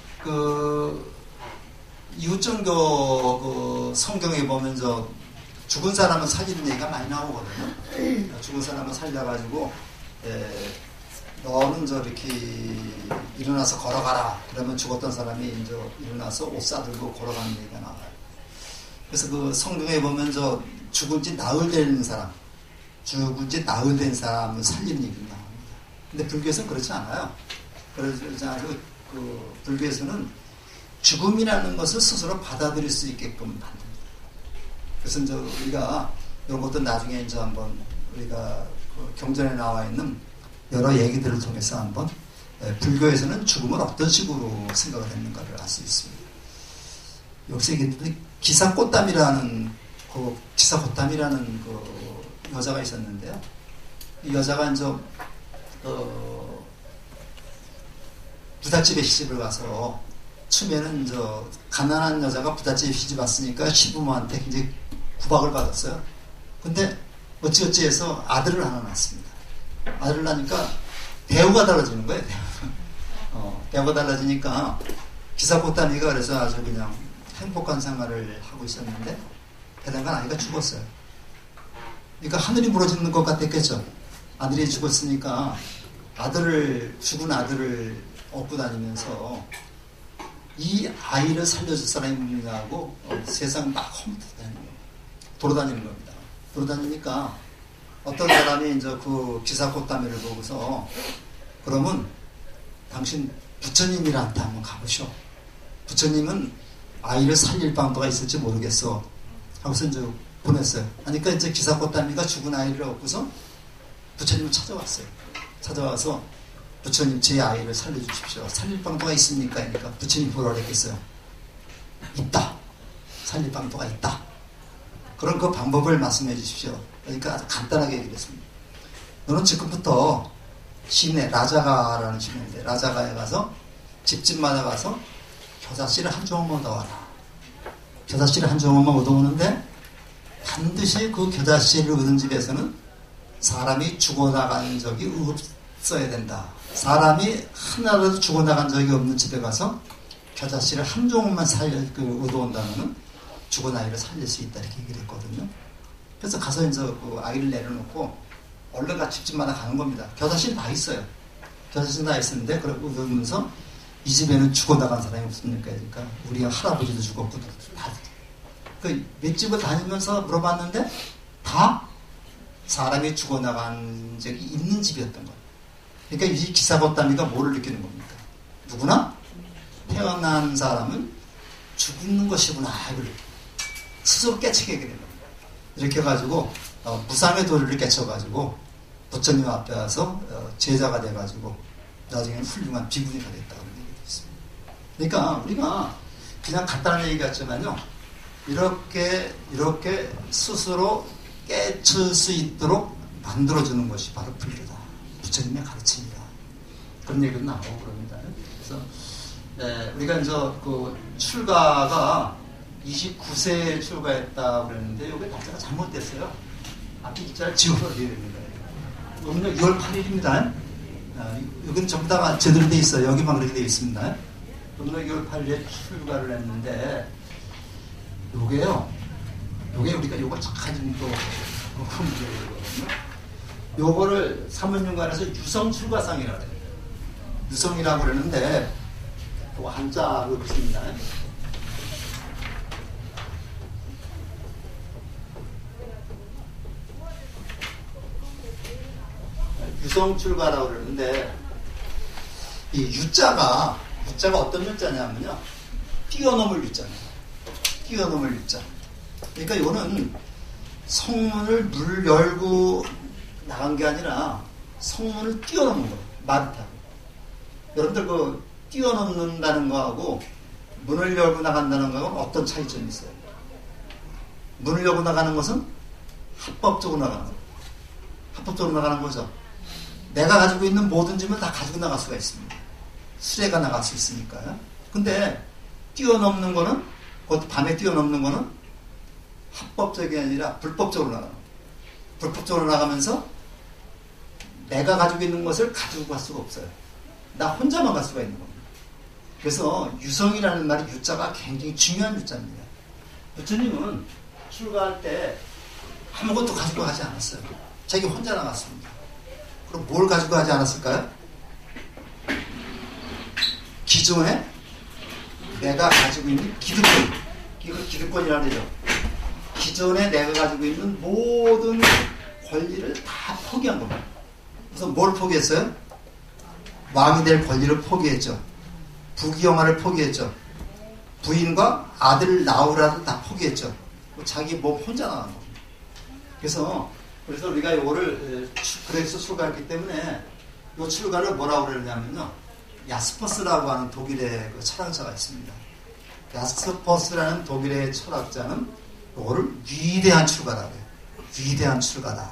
S1: 이웃종교 성경에 보면 죽은 사람은 살리는 얘기가 많이 나오거든요. 죽은 사람은 살려가지고 너는 이렇게 일어나서 걸어가라. 그러면 죽었던 사람이 이제 일어나서 옷 싸들고 걸어가는 얘기가 나와요. 그래서 그 성경에 보면 죽은 지 나흘 된 사람을 살리는 얘기가 나옵니다. 근데 불교에서는 그렇지 않아요. 그러지 않고 불교에서는 죽음이라는 것을 스스로 받아들일 수 있게끔 만듭니다. 그래서 이제 우리가 이런 것도 나중에 이제 한번 우리가 경전에 나와 있는 여러 얘기들을 통해서 한번 불교에서는 죽음을 어떤 식으로 생각을 했는가를 알 수 있습니다. 여기서 얘기했는데 기사꽃담이라는 여자가 있었는데요. 이 여자가 이제 부잣집에 시집을 가서 처음에는 가난한 여자가 부잣집에 시집 왔으니까 시부모한테 굉장히 구박을 받았어요. 근데 어찌어찌 해서 아들을 하나 낳았습니다. 아들을 낳으니까 대우가 달라지는 거예요. 대우가 달라지니까 기사꽃다미가 그래서 아주 그냥 행복한 생활을 하고 있었는데 배단간 아이가 죽었어요. 그러니까 하늘이 무너지는 것 같았겠죠. 아들이 죽었으니까 죽은 아들을 업고 다니면서 이 아이를 살려줄 사람이 없느냐고 세상 막 돌아다니는 겁니다. 돌아다니니까 어떤 사람이 이제 그 기사 꽃다미를 보고서 그러면 당신 부처님이란테 한번 가보시오. 부처님은 아이를 살릴 방도가 있을지 모르겠어. 하고서 이제 보냈어요. 그러니까 이제 기사 꽃다미가 죽은 아이를 얻고서 부처님을 찾아왔어요. 찾아와서 부처님 제 아이를 살려주십시오. 살릴 방도가 있습니까? 그러니까 부처님 뭐라 그랬겠어요? 있다. 살릴 방도가 있다. 그런 그 방법을 말씀해 주십시오. 그러니까 아주 간단하게 얘기를 했습니다. 너는 지금부터 시내 라자가라는 시내인데 라자가에 가서 집집마다 가서 겨자씨를 한 조각만 얻어와라. 겨자씨를 한 조각만 얻어오는데 반드시 그 겨자씨를 얻은 집에서는 사람이 죽어나간 적이 없어야 된다. 사람이 하나라도 죽어나간 적이 없는 집에 가서 겨자씨를 한 조각만 얻어온다면 죽은 아이를 살릴 수 있다. 이렇게 얘기를 했거든요. 그래서 가서 이제 그 아이를 내려놓고 얼른 가 집집마다 가는 겁니다. 겨자씨는 다 있어요. 겨자씨는 다 있었는데 그러면서 이 집에는 죽어나간 사람이 없습니까? 그러니까 우리 할아버지도 죽었고 다 그 몇 집을 다니면서 물어봤는데 다 사람이 죽어나간 적이 있는 집이었던 거예요. 그러니까 이 기사걷다미가 뭐를 느끼는 겁니까? 누구나 태어난 사람은 죽는 것이구나. 이걸 스스로 깨치게 되는 겁니다. 이렇게 해가지고 무상의 도리를 깨쳐가지고 부처님 앞에 와서 제자가 돼가지고 나중에는 훌륭한 비구니가 됐다고 얘기가 있습니다. 그러니까 우리가 그냥 간단한 얘기 같지만요. 이렇게 스스로 깨칠 수 있도록 만들어주는 것이 바로 불교다. 부처님의 가르침이다. 그런 얘기도 나오고 그럽니다. 그래서 우리가 이제 그 출가가 29세에 출가했다고 그랬는데 여기 날짜가 잘못됐어요. 앞에 기자를 지워버려야 됩니다. 오늘 6월 8일입니다. 여기는 전부 다 제대로 돼 있어요. 여기만 그렇게 돼 있습니다. 오늘 6월 8일에 출가를 했는데 요게 우리가 요거 착하지 또 문제거든요. 요거를 사문윤관에서 유성 출가상이라고 해요. 유성이라고 그러는데 그 한자로 있습니다. 유성 출가라고 그러는데 이 유자가 어떤 유자냐면요. 뛰어넘을 유자입니다. 뛰어넘을 유자. 그러니까 이거는 성문을 물 열고 나간 게 아니라 성문을 뛰어넘는 거예요. 많다. 여러분들 그 뛰어넘는다는 거하고 문을 열고 나간다는 거하고는 어떤 차이점이 있어요? 문을 열고 나가는 것은 합법적으로 나가는 거예요. 합법적으로 나가는 거죠. 내가 가지고 있는 모든 짐을 다 가지고 나갈 수가 있습니다. 수레가 나갈 수 있으니까요. 근데 뛰어넘는 거는 그것도 밤에 뛰어넘는 거는 합법적이 아니라 불법적으로 나가는 거예요. 불법적으로 나가면서 내가 가지고 있는 것을 가지고 갈 수가 없어요. 나 혼자만 갈 수가 있는 겁니다. 그래서 유성이라는 말이 유자가 굉장히 중요한 유자입니다. 부처님은 출가할 때 아무것도 가지고 가지 않았어요. 자기 혼자 나갔습니다. 그럼 뭘 가지고 가지 않았을까요? 기존에 내가 가지고 있는 기득권, 이걸 기득권이라고 하죠. 기존에 내가 가지고 있는 모든 권리를 다 포기한 겁니다. 그래서 뭘 포기했어요? 왕이 될 권리를 포기했죠. 부귀영화를 포기했죠. 부인과 아들 나우라를 다 포기했죠. 자기 몸 혼자 나간 겁니다. 그래서 우리가 이거를 그래서 출가했기 때문에 이 출가를 뭐라고 그러냐면요. 야스퍼스라고 하는 독일의 그 철학자가 있습니다. 야스퍼스라는 독일의 철학자는 이거를 위대한 출가라고 해요. 위대한 출가다.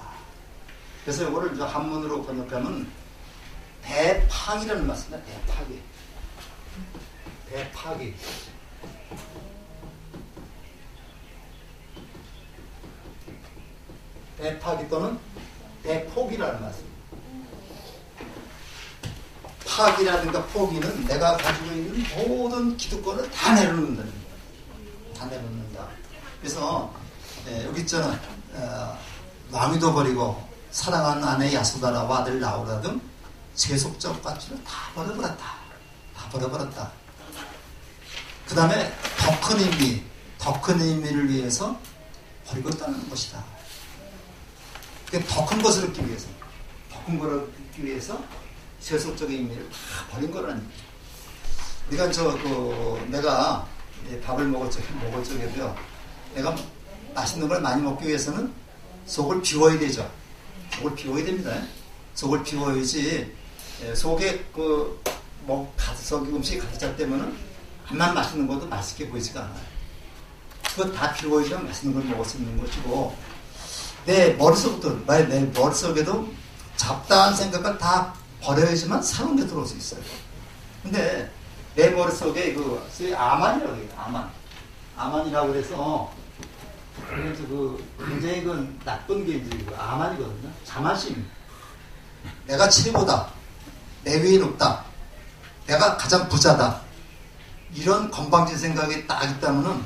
S1: 그래서 이거를 이제 한문으로 번역하면 대파기라는 말씀입니다. 대파기. 대파기. 대파기 또는 대포기라는 말씀입니다. 파기라든가 포기는 내가 가지고 있는 모든 기득권을 다 내려놓는다는 거예요. 다 내려놓는다. 그래서 여기 있잖아. 왕위도 버리고 사랑하는 아내 야소다라와 아들 나오라 등 세속적 가치를 다 버려버렸다. 다 버려버렸다. 그 다음에 더 큰 의미를 위해서 버리고 있다는 것이다. 더 큰 것을 얻기 위해서, 더 큰 것을 얻기 위해서 세속적인 의미를 다 버린 거라는 얘기죠. 우리가 내가 밥을 먹을 적에도요, 내가 맛있는 걸 많이 먹기 위해서는 속을 비워야 되죠. 속을 비워야 됩니다. 속을 비워야지, 속에 가득 음식이 가득 찼 때면은 암만 맛있는 것도 맛있게 보이지가 않아요. 그거 다 비워야지만 맛있는 걸 먹을 수 있는 것이고, 내 머릿속에도 잡다한 생각을 다 버려야지만 새로운 게 들어올 수 있어요. 근데 내 머릿속에 소위 아만이라고 해요. 아만이라고 해서 그래서 굉장히 나쁜 게 이제 아만이거든요. 자만심. 내가 최고다. 내 위에 높다. 내가 가장 부자다. 이런 건방진 생각이 딱 있다면은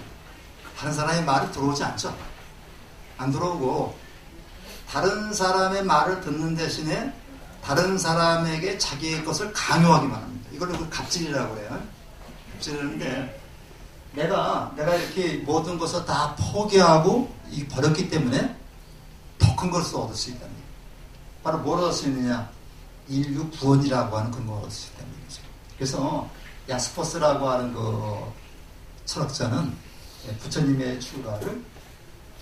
S1: 다른 사람의 말이 들어오지 않죠. 안 들어오고 다른 사람의 말을 듣는 대신에 다른 사람에게 자기의 것을 강요하기만 합니다. 이걸 갑질이라고 해요. 갑질이라는데 내가 이렇게 모든 것을 다 포기하고 버렸기 때문에 더 큰 것을 얻을 수 있다는 거예요. 바로 뭘 얻을 수 있느냐? 인류 구원이라고 하는 그런 걸 얻을 수 있다는 거죠. 그래서 야스퍼스라고 하는 철학자는 부처님의 출가를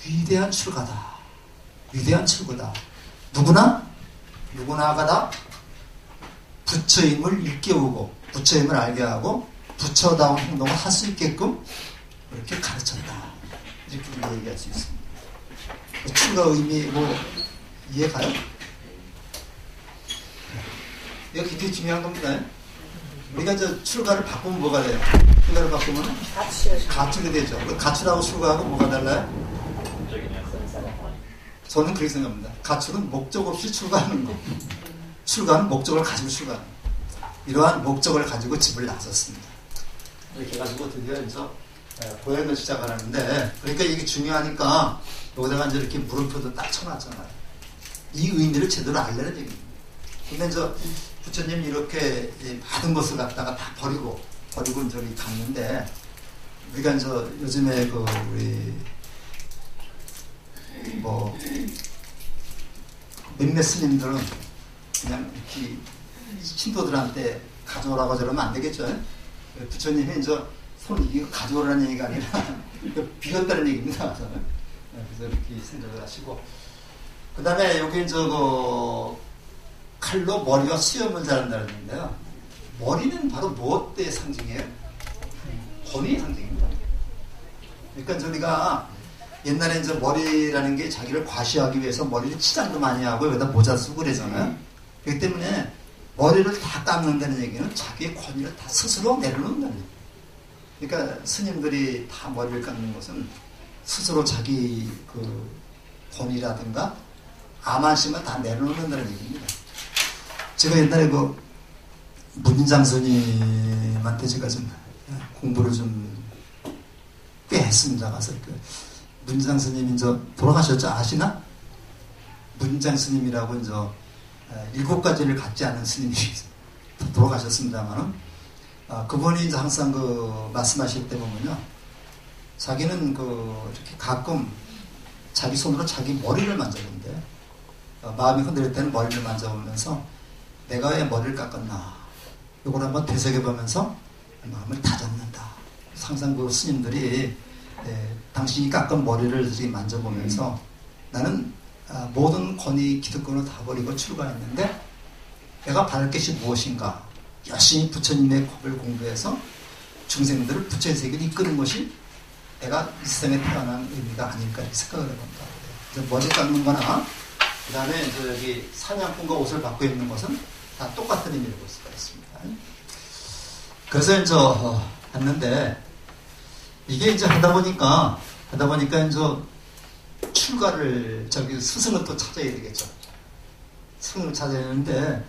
S1: 위대한 출가다. 위대한 출가다. 누구나가 다 부처임을 일깨우고 부처임을 알게 하고 부처다운 행동을 할 수 있게끔 이렇게 가르쳤다. 이렇게 우리가 얘기할 수 있습니다. 출가 의미 이해가요? 이거 굉장히 중요한 겁니다. 우리가 출가를 바꾸면 뭐가 돼요? 출가를 바꾸면 가출이 되죠. 가출하고 출가하고 뭐가 달라요? 저는 그렇게 생각합니다. 가출은 목적 없이 출가하는 거. 출가는 목적을 가지고 출가하는 거. 이러한 목적을 가지고 집을 나섰습니다. 이렇게 해가지고 드디어 고행을 시작하는데, 그러니까 이게 중요하니까 여기다가 이제 이렇게 물음표도 딱 쳐놨잖아요. 이 의미를 제대로 알려는 얘기입니다. 근데 부처님 이렇게 많은 것을 갖다가 다 버리고 저기 갔는데, 우리가 요즘에 우리 몇몇 스님들은 그냥 이렇게 신도들한테 가져오라고 저러면 안 되겠죠. 부처님이 손 이거 가져오라는 얘기가 아니라 비웠다는 얘기입니다. 그래서 이렇게 생각을 하시고, 그 다음에 여기 칼로 머리와 수염을 자른다는 얘기인데요. 머리는 바로 무엇의 상징이에요? 권위의 상징입니다. 그러니까 우리가 옛날에 머리라는 게 자기를 과시하기 위해서 머리를 치장도 많이 하고 여기다 모자 쓰고 그러잖아요. 그렇기 때문에 머리를 다 깎는다는 얘기는 자기의 권위를 다 스스로 내려놓는다는 얘기예요. 그러니까 스님들이 다 머리를 깎는 것은 스스로 자기 권위라든가 암만심을 다 내려놓는다는 얘기입니다. 제가 옛날에 문장 스님한테 제가 공부를 꽤 했습니다. 가서 문장 스님이 돌아가셨죠? 아시나? 문장 스님이라고 7가지를 갖지 않은 스님이 돌아가셨습니다만은, 그분이 항상 말씀하실 때 보면요, 자기는 이렇게 가끔 자기 손으로 자기 머리를 만져본대. 마음이 흔들릴 때는 머리를 만져보면서 내가 왜 머리를 깎았나? 이걸 한번 되새겨보면서 마음을 다잡는다. 항상 스님들이 당신이 깎은 머리를 만져보면서 나는 모든 권위 기득권을 다 버리고 출가했는데 내가 바랄 것이 무엇인가? 열심히 부처님의 법을 공부해서 중생들을 부처의 세계를 이끄는 것이 내가 이 세상에 태어난 의미가 아닐까 이렇게 생각을 해본다. 머리 깎는 거나 그 다음에 여기 사냥꾼과 옷을 받고 입는 것은 다 똑같은 의미를 볼 수가 있습니다. 그래서 했는데 이게 하다 보니까 출가를 스승을 또 찾아야 되겠죠. 스승을 찾아야 되는데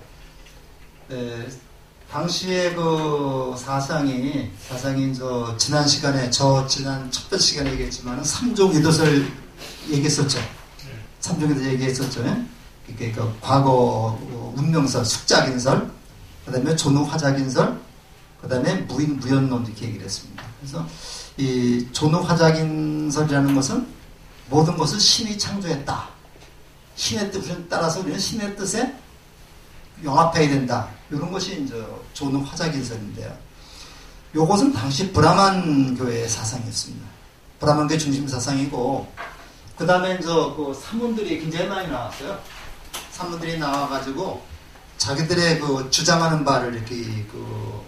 S1: 당시에 사상이 지난 시간에 지난 첫 번째 시간에 얘기했지만은 3종 이도설 얘기했었죠. 삼종에서 얘기했었죠. 그러니까 과거 운명설, 숙작인설, 그 다음에 존우화작인설, 그 다음에 무인무연론 이렇게 얘기를 했습니다. 그래서 이 존우화작인설이라는 것은 모든 것을 신이 창조했다. 신의 뜻을 따라서 우리는 신의 뜻에 영합해야 된다. 이런 것이 이제 존우화작인설인데요. 요것은 당시 브라만 교회의 사상이었습니다. 브라만 교회 중심 사상이고, 그 다음에 이제 그 사문들이 굉장히 많이 나왔어요. 사문들이 나와가지고 자기들의 그 주장하는 바를 이렇게 그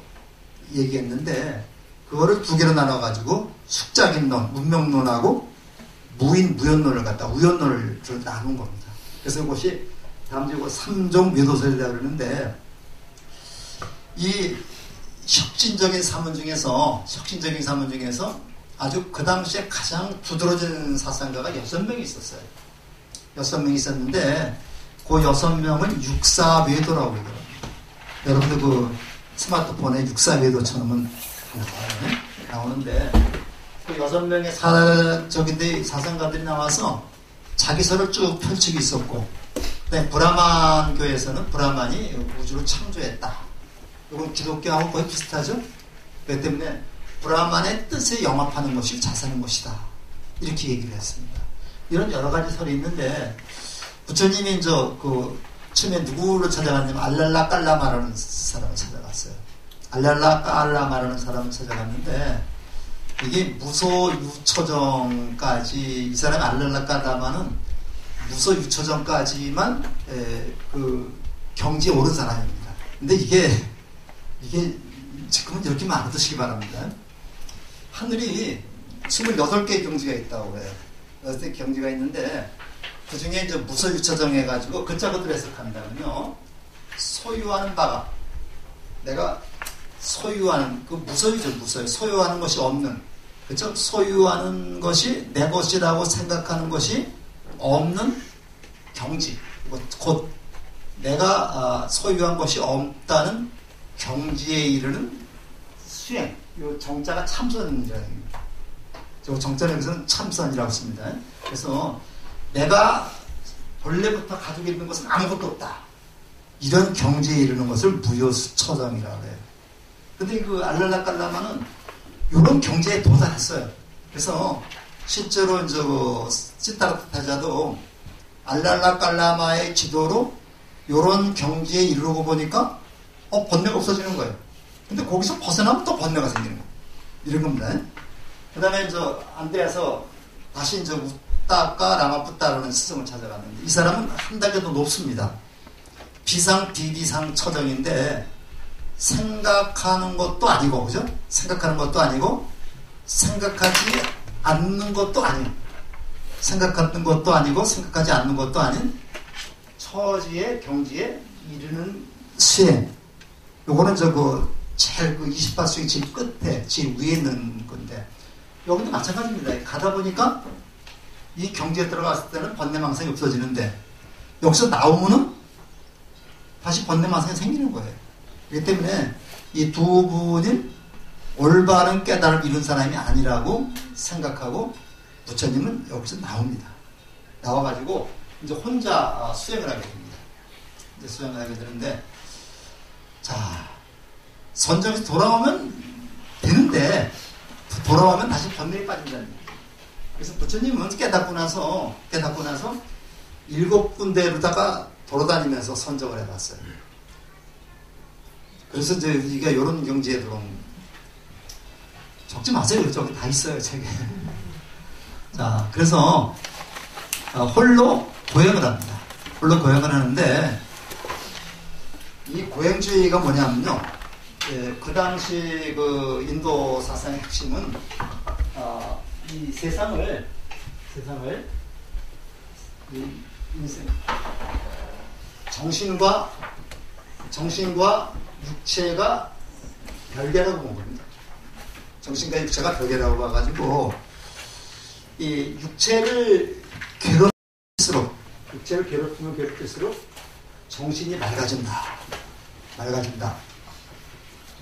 S1: 얘기했는데, 그거를 두 개로 나눠가지고 숙작인론, 운명론하고 무인무연론을 갖다 우연론을 나눈 겁니다. 그래서 이것이 다음 주에 삼종 외도설이라고 그러는데, 이 혁신적인 사문 중에서 아주 그 당시에 가장 두드러진 사상가가 6명이 있었어요. 6명이 있었는데 그 6명을 육사외도라고 그러더라고요. 여러분들 그 스마트폰에 육사외도 쳐놓으면 나오는데, 그 6명의 사상가들이 나와서 자기서를 쭉 펼치고 있었고, 그다음에 브라만 교회에서는 브라만이 우주를 창조했다. 이건 기독교하고 거의 비슷하죠? 그렇기 때문에 브라만의 뜻에 영합하는 것이 자사는 것이다. 이렇게 얘기를 했습니다. 이런 여러 가지 설이 있는데, 부처님이 이제 그 처음에 누구를 찾아갔냐면 알랄라 깔라마라는 사람을 찾아갔어요. 알랄라 깔라마라는 사람을 찾아갔는데, 이게 무소유처정까지, 이 사람이 알랄라 깔라마는 무소유처정까지만 그 경지에 오른 사람입니다. 근데 이게 지금은 이렇게 알아두시기 바랍니다. 하늘이 28개의 경지가 있다고 해요. 6개의 경지가 있는데, 그 중에 이제 무소유처정 해가지고 그 짝으로 해석한다면요, 소유하는 바가, 내가 소유하는, 그 무소유죠, 무소유. 소유하는 것이 없는, 그쵸? 소유하는 것이 내 것이라고 생각하는 것이 없는 경지. 곧 내가 소유한 것이 없다는 경지에 이르는 수행. 이 정자가 참선이라는, 저 정자는 여기서는 참선이라고 씁니다. 그래서 내가 본래부터 가지고 있는 것은 아무것도 없다. 이런 경지에 이르는 것을 무효처정이라고 해요. 근데 그 알랄라 깔라마는 이런 경지에 도달했어요. 그래서 실제로 이제 그 시타르타 타자도 알랄라 깔라마의 지도로 이런 경지에 이르고 보니까 번뇌가 없어지는 거예요. 근데 거기서 벗어나면 또 번뇌가 생기는 거예요. 이런 겁니다. 그 다음에 이제 안데에서 다시 이제 우따까 라마푸따라는 스승을 찾아갔는데, 이 사람은 한 단계 더 높습니다. 비상, 비비상 처정인데, 생각하는 것도 아니고, 그죠? 생각하는 것도 아니고, 생각하지 않는 것도 아니고, 생각하는 것도 아니고, 생각하지 않는 것도 아닌 처지의 경지에 이르는 수행. 요거는 제일 28수의 제일 끝에, 제일 위에 있는 건데, 여기도 마찬가지입니다. 가다 보니까 이 경지에 들어갔을 때는 번뇌망상이 없어지는데, 여기서 나오면은 다시 번뇌망상이 생기는 거예요. 그렇기 때문에 이 두 분이 올바른 깨달음을 이룬 사람이 아니라고 생각하고, 부처님은 여기서 나옵니다. 나와가지고 이제 혼자 수행을 하게 됩니다. 이제 수행을 하게 되는데, 자, 선정에서 돌아오면 되는데, 돌아오면 다시 번뇌에 빠진다는 거예요. 그래서 부처님은 깨닫고 나서 7군데로다가 돌아다니면서 선정을 해봤어요. 그래서 이제 이게 이런 경지에 들어온, 적지 마세요. 저기 다 있어요, 책에. 자, 그래서 홀로 고행을 합니다. 홀로 고행을 하는데, 이 고행주의가 뭐냐면요, 그 당시 그 인도 사상의 핵심은 이 세상을 이 인생, 정신과 육체가 별개라고 본 겁니다. 정신과 육체가 별개라고 봐가지고, 이 육체를 괴롭힐수록 정신이 맑아진다.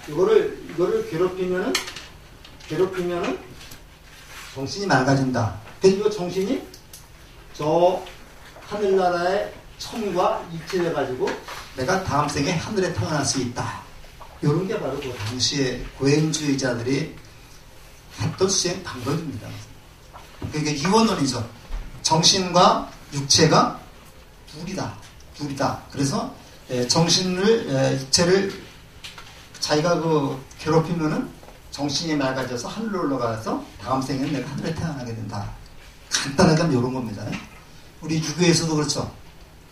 S1: 이거를 괴롭히면은 정신이 맑아진다. 근데 이 정신이 저 하늘나라의 천과 일치해가지고 내가 다음 생에 하늘에 태어날 수 있다. 이런 게 바로 그 당시에 고행주의자들이 했던 수행 방법입니다. 그러니까 이원론이죠. 정신과 육체가 둘이다. 그래서 정신을 육체를 자기가 괴롭히면은 정신이 맑아져서 하늘로 올라가서 다음 생에는 내가 하늘에 태어나게 된다. 간단하게 하면 이런 겁니다. 우리 유교에서도 그렇죠.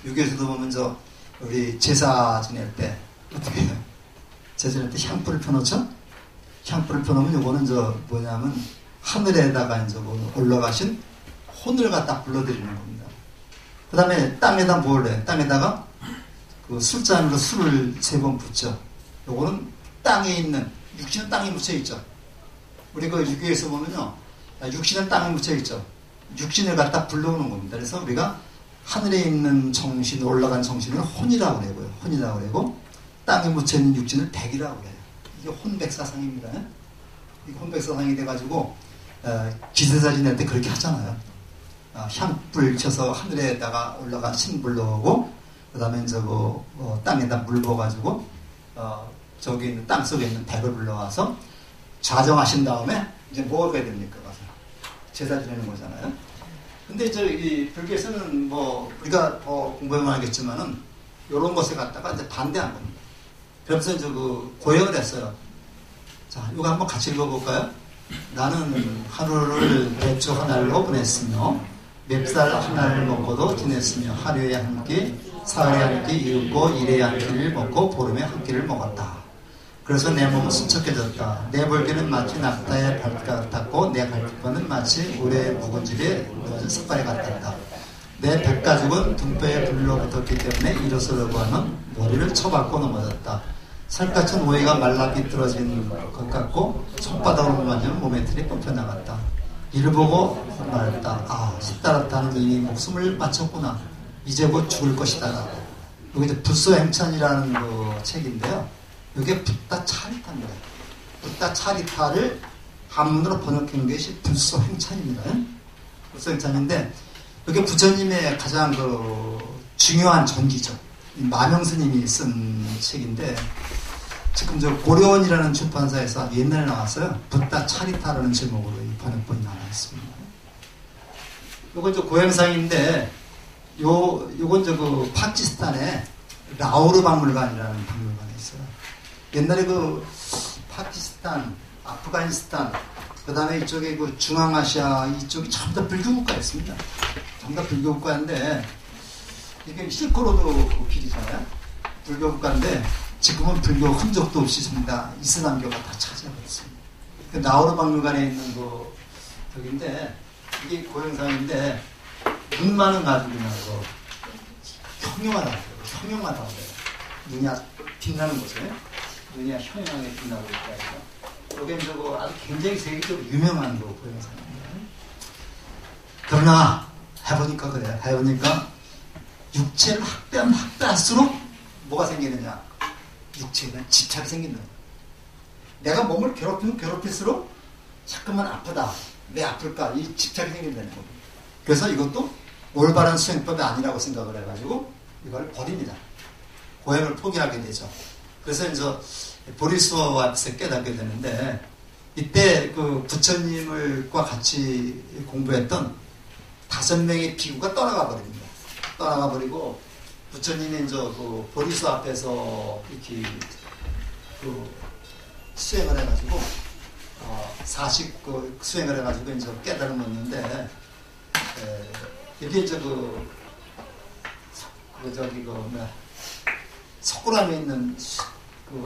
S1: 유교에서도 보면 우리 제사 지낼 때 어떻게 해요? 제사 지낼 때 향불을 펴놓죠? 향불을 펴놓으면 요거는 뭐냐면 하늘에다가 올라가신 혼을 갖다 불러들이는 겁니다. 그 다음에 땅에다 뭘 해요? 땅에다가 그 술잔으로 술을 3번 붓죠. 요거는 땅에 있는, 육신은 땅에 묻혀있죠. 우리 그 유교에서 보면요. 육신은 땅에 묻혀있죠. 육신을 갖다 불러오는 겁니다. 그래서 우리가 하늘에 있는 정신, 올라간 정신을 혼이라고 그래요. 혼이라고 그러고, 땅에 묻혀있는 육신을 백이라고 그래요. 이게 혼백사상입니다. 이게 혼백사상이 돼가지고, 기세사 지낼 때 그렇게 하잖아요. 향불 켜서 하늘에다가 올라간 신 불러오고, 그 다음에 땅에다 물 부어가지고, 저기 있는 땅 속에 있는 백을 불러와서 좌정하신 다음에 이제 뭐 해야 됩니까? 가서 제사 지내는 거잖아요. 근데 이 불교에서는 우리가 더 공부해보면 알겠지만은 이런 것에 갖다가 이제 반대한 겁니다. 그러면서 고행을 했어요. 자, 이거 한번 같이 읽어볼까요? 나는 하루를 배추 하나로 보냈으며 맵쌀 하나를 먹고도 지냈으며 하루에 한 끼, 사흘에 한 끼 이윽고 일에 한 끼를 먹고 보름에 한 끼를 먹었다. 그래서 내 몸은 순척해졌다. 내 볼기는 마치 낙타의 발톱 같았고 내 발톱은 마치 우레의 묵은집에 넣어진 삭발에 같았다. 내 백가죽은 등뼈에 불로 붙었기 때문에 일어서려고 하면 머리를 쳐박고 넘어졌다. 살갗은 오이가 말라 비뚤어진 것 같고 손바닥으로 만지면 몸의 털이 뽑혀나갔다. 이를 보고 말했다. 시다라타는 이미 목숨을 마쳤구나. 이제 곧 죽을 것이다. 여기 이제 불소행찬이라는 그 책인데요. 이게 붓다 차리타입니다. 붓다 차리타를 한문으로 번역한 것이 불소행찬입니다. 불소행찬인데 이게 부처님의 가장 중요한 전기죠. 마명스님이 쓴 책인데 지금 고려원이라는 출판사에서 옛날에 나왔어요. 붓다 차리타라는 제목으로 이 번역본이 나와 있습니다. 요건 고행상인데 요건 파키스탄에 라오르 박물관이라는 박물관이 있어요. 옛날에 파키스탄, 아프가니스탄, 그 다음에 이쪽에 중앙아시아 이쪽이 전부 다 불교 국가였습니다. 전부 다 불교 국가인데 이게 실크로드 길이잖아요. 불교 국가인데 지금은 불교 흔적도 없이 전부 다 이슬람교가 다 차지해버렸습니다. 라오르 박물관에 있는 저기인데 이게 고행상인데 눈만은 아주 그냥 형용하다고 해요. 눈이 빛나는 곳에 눈이 형형하게 빛나고 있다 해서 여기는 아주 굉장히 세계적으로 유명한 고행상입니다. 그러나 해보니까 그래요. 해보니까 육체를 학대할수록 뭐가 생기느냐? 육체에 집착이 생긴다. 내가 몸을 괴롭히면 괴롭힐수록 자꾸만 아프다. 왜 아플까? 이 집착이 생긴다는 겁니다. 그래서 이것도 올바른 수행법이 아니라고 생각을 해가지고 이걸 버립니다. 고행을 포기하게 되죠. 그래서 이제 보리수와 앞에서 깨닫게 되는데 이때 부처님과 같이 공부했던 5명의 비구가 떠나가 버립니다. 떠나가 버리고 부처님이 이제 보리수 앞에서 이렇게 수행을 해가지고 40 수행을 해가지고 이제 깨달음을 얻는데 이게 이제 석굴암에 있는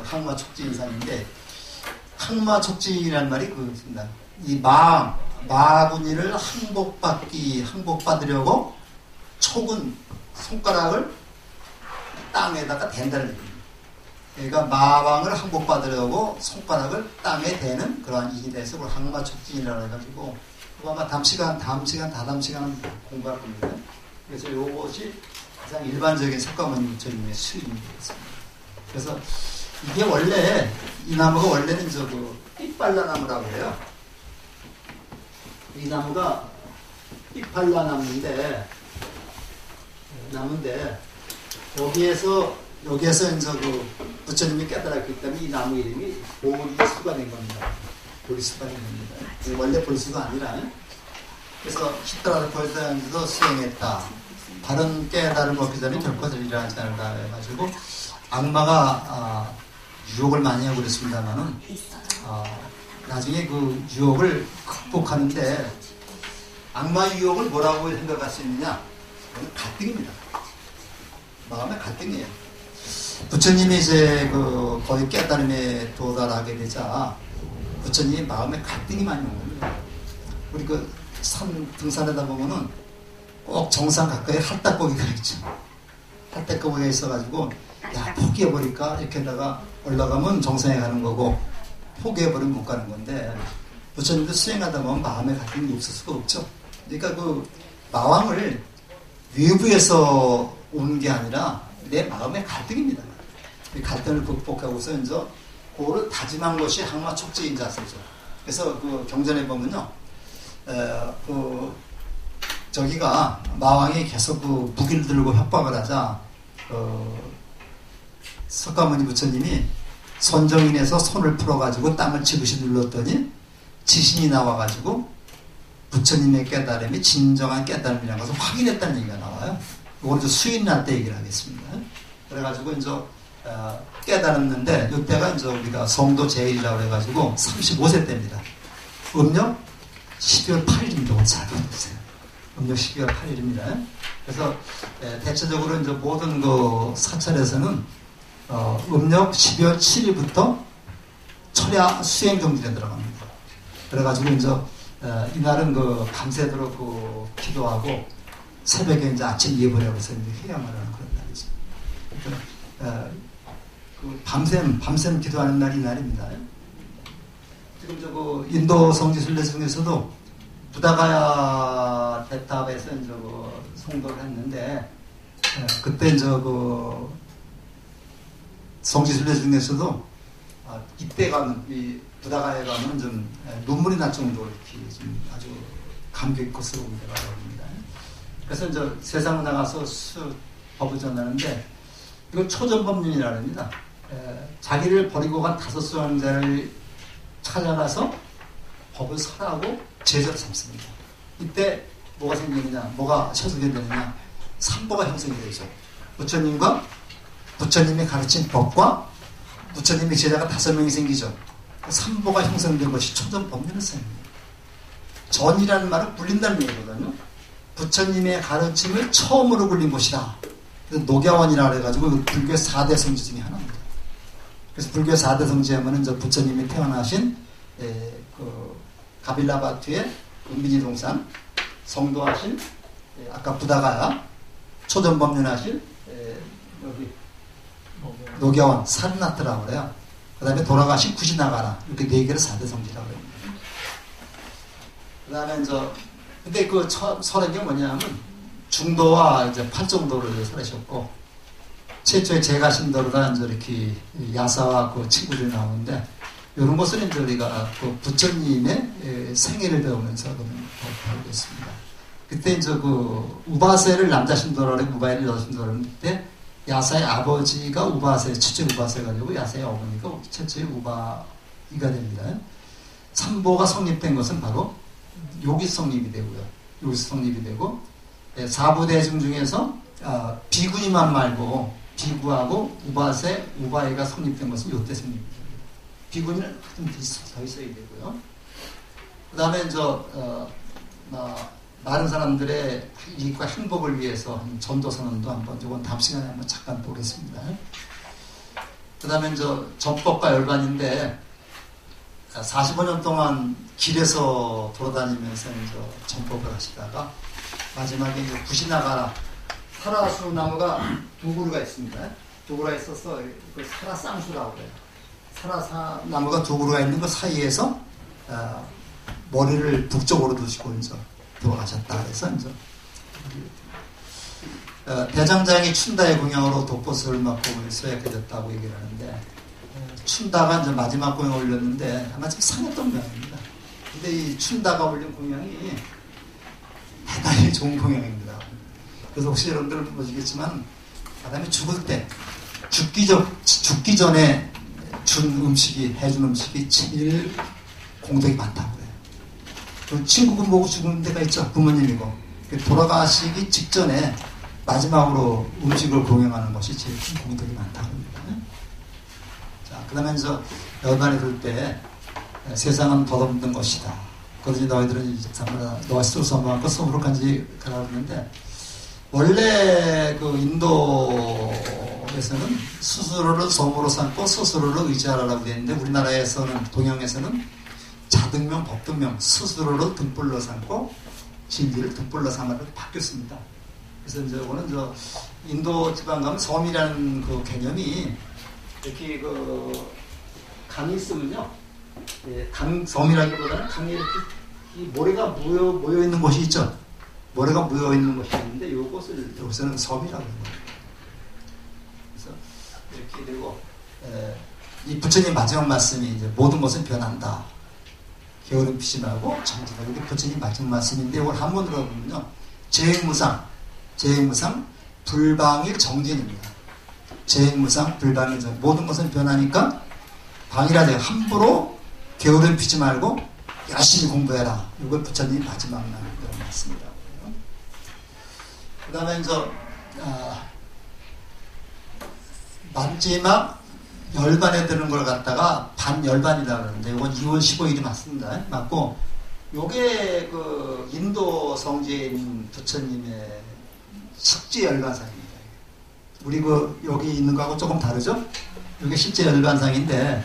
S1: 항마 촉지인상인데 항마 촉지라는 말이 그렇습니다. 이 마구니를 항복받으려고 촉은 손가락을 땅에다가 댄다는 얘기입니다. 그러니까 마왕을 항복받으려고 손가락을 땅에 대는 그러한 일이 돼서 그걸 항마 촉지인이라고 해가지고 그거 아마 다음 시간 공부할 겁니다. 그래서 이것이 가장 일반적인 석가모니 부처님의 수임이 되겠습니다. 그래서 이게 원래 이 나무가 원래는 삐빨라나무라고 해요. 이 나무가 삐빨라나무인데 나무인데 여기에서 이제 그 부처님이 깨달았기 때문에 이 나무 이름이 보리수가 된 겁니다. 보리수가 된 겁니다. 원래 보리수가 아니라 그래서 히트라를 벌써도 수행했다. 바른 깨달음 없기 전에 결코 일어나지 않는다 해가지고 악마가 유혹을 많이 하고 그랬습니다만은 나중에 그 유혹을 극복하는데 악마 유혹을 뭐라고 생각할 수 있느냐? 그건 갈등입니다. 마음의 갈등이에요. 부처님이 이제 거의 깨달음에 도달하게 되자 부처님이 마음에 갈등이 많이 온 겁니다. 우리 산 등산하다 보면은 꼭 정상 가까이 할딱고기가 있죠. 할딱고기가 있어가지고 야 포기해버릴까 이렇게 하다가 올라가면 정상에 가는 거고 포기해버리면 못 가는 건데 부처님도 수행하다 보면 마음의 갈등이 없을 수가 없죠. 그러니까 그 마왕을 외부에서 오는 게 아니라 내 마음의 갈등입니다. 이 갈등을 극복하고서 이제 그거를 다짐한 것이 항마촉지인 자세죠. 그래서 그 경전에 보면요, 저기가 마왕이 계속 그 무기를 들고 협박을 하자 석가모니 부처님이 선정인에서 손을 풀어가지고 땅을 지그시 눌렀더니 지신이 나와가지고 부처님의 깨달음이 진정한 깨달음이라는 것을 확인했다는 얘기가 나와요. 이걸 이제 수인날 때 얘기를 하겠습니다. 그래가지고 이제 깨달았는데 이때가 이제 우리가 성도 제일이라고 해가지고 35세 때입니다. 음력 12월 8일입니다. 잘 보세요. 음력 12월 8일입니다. 그래서 대체적으로 이제 모든 그 사찰에서는 음력 12월 7일부터 철야 수행 정진에 들어갑니다. 그래가지고 이제 이날은 그 밤새도록 기도하고 새벽에 이제 아침 예불에 가서 이제 회양을 하는 그런 날이죠. 밤샘 기도하는 날이 날입니다. 지금 그 인도 성지순례 중에서도 부다가야 대탑에서 이제 성도를 했는데 그때 이제 성지순례 중에서도 이때 가면 이 부다가에 가면 좀 눈물이 날 정도로 이렇게 좀 아주 감격 있고 스러운 데가 나옵니다. 그래서 이제 세상을 나가서 법을 전하는데 이걸 초전법륜이라고 합니다. 자기를 버리고 간 5수왕자를 찾아가서 법을 설하고 제자로 삼습니다. 이때 뭐가 생기느냐, 뭐가 형성이 되느냐, 삼보가 형성이 되죠. 부처님과 부처님이 가르친 법과 부처님의 제자가 5명이 생기죠. 삼보가 형성된 것이 초전법륜의 셈입니다. 전이라는 말은 굴린다는 얘기거든요. 부처님의 가르침을 처음으로 굴린 곳이다. 그래서 녹야원이라고 해가지고 불교의 4대 성지 중에 하나입니다. 그래서 불교의 4대 성지 하면은 이제 부처님이 태어나신 가빌라바트의 은빈이 동산, 성도하신 아까 부다가야, 초전법륜하신 여기 녹야원 사르나트라고 그래요. 그 다음에 돌아가신 구시나가라, 이렇게 4개를 4대 성지라고 합니다. 그 다음에 이제 근데 그 설한 게 뭐냐면 중도와 이제 팔정도를 설하셨고 최초의 제가신도로다 이제 이렇게 야사와 그 친구들이 나오는데 이런 것은 이제 우리가 그 부처님의 생애를 배우면서 배우고 있습니다. 그때 이제 그 우바세를 남자 신도라고 우바이를 여자 신도라고 했는데 야사의 아버지가 우바세, 첫째 우바세가 되고 야사의 어머니가 첫째 우바이가 됩니다. 삼보가 성립된 것은 바로 여기서 성립이 되고요. 여기서 성립이 되고 사부대중 중에서 비구니만 말고 비구하고 우바세, 우바이가 성립된 것은 이때 성립이 됩니다. 비구니는 좀 더 있어야 되고요. 그 다음에 이제 많은 사람들의 이익과 행복을 위해서 전도선언도 한번 이건 다음 시간에 한번 잠깐 보겠습니다. 그 다음에 이제 전법과 열반인데 45년 동안 길에서 돌아다니면서 이제 전법을 하시다가 마지막에 이제 구시나가라 사라수 나무가 2그루가 있습니다. 2그루가 있어서 그 사라쌍수라고 그래요. 사라사 나무가 2그루가 있는 그 사이에서 머리를 북쪽으로 두시고 이제 돌아가셨다. 그래서 이제 대장장이 춘다의 공양으로 독보스를 맡고 서약해 졌다고 얘기를 하는데 춘다가 이제 마지막 공양 올렸는데 아마 좀 상했던 모양입니다. 근데 이 춘다가 올린 공양이 대단히 좋은 공양입니다. 그래서 혹시 여러분들 보시겠지만 사람이 죽을 때 죽기 전에 해준 음식이 제일 공덕이 많다고 그래요. 그 친구분 보고 죽는 데가 있죠. 부모님이고. 돌아가시기 직전에 마지막으로 음식을 공양하는 것이 제일 큰 공덕이 많다고 합니다. 자, 그 다음에 열반에 들 때 세상은 더없는 것이다. 그러지 너희들은 너와 스스로 섬으로 간지 가라고 했는데, 원래 그 인도에서는 스스로를 섬으로 삼고 스스로를 의지하라고 되어 있는데, 우리나라에서는, 동양에서는 자등명, 법등명, 스스로를 등불로 삼고 진리를 등불로 삼아로 바뀌었습니다. 그래서 이거는 인도 지방 가면 섬이라는 그 개념이 이렇게 강이 있으면요, 섬이라기보다는 강에 이렇게 모래가 모여 있는 곳이 있죠. 모래가 모여 있는 곳이 있는데 이곳을 여기서는 섬이라고 하는 거예요. 그래서 이렇게 되고 이 부처님 마지막 말씀이 이제 모든 것은 변한다. 게으름 피지 말고 정진하고, 이게 부처님 마지막 말씀인데 이걸 한번 들어보면요, 재행무상 불방일 정진입니다. 재행무상 불방일 정진. 모든 것은 변하니까 방이라되 함부로 게으름 피지 말고 열심히 공부해라. 이걸 부처님이 마지막 말씀이라고 해요. 그 다음에 마지막 열반에 드는 걸 갖다가 반열반이라고 하는데, 이건 2월 15일이 맞습니다. 맞고, 요게 그 인도 성지인 부처님의 실제 열반상입니다. 우리 여기 있는 거하고 조금 다르죠? 이게 실제 열반상인데,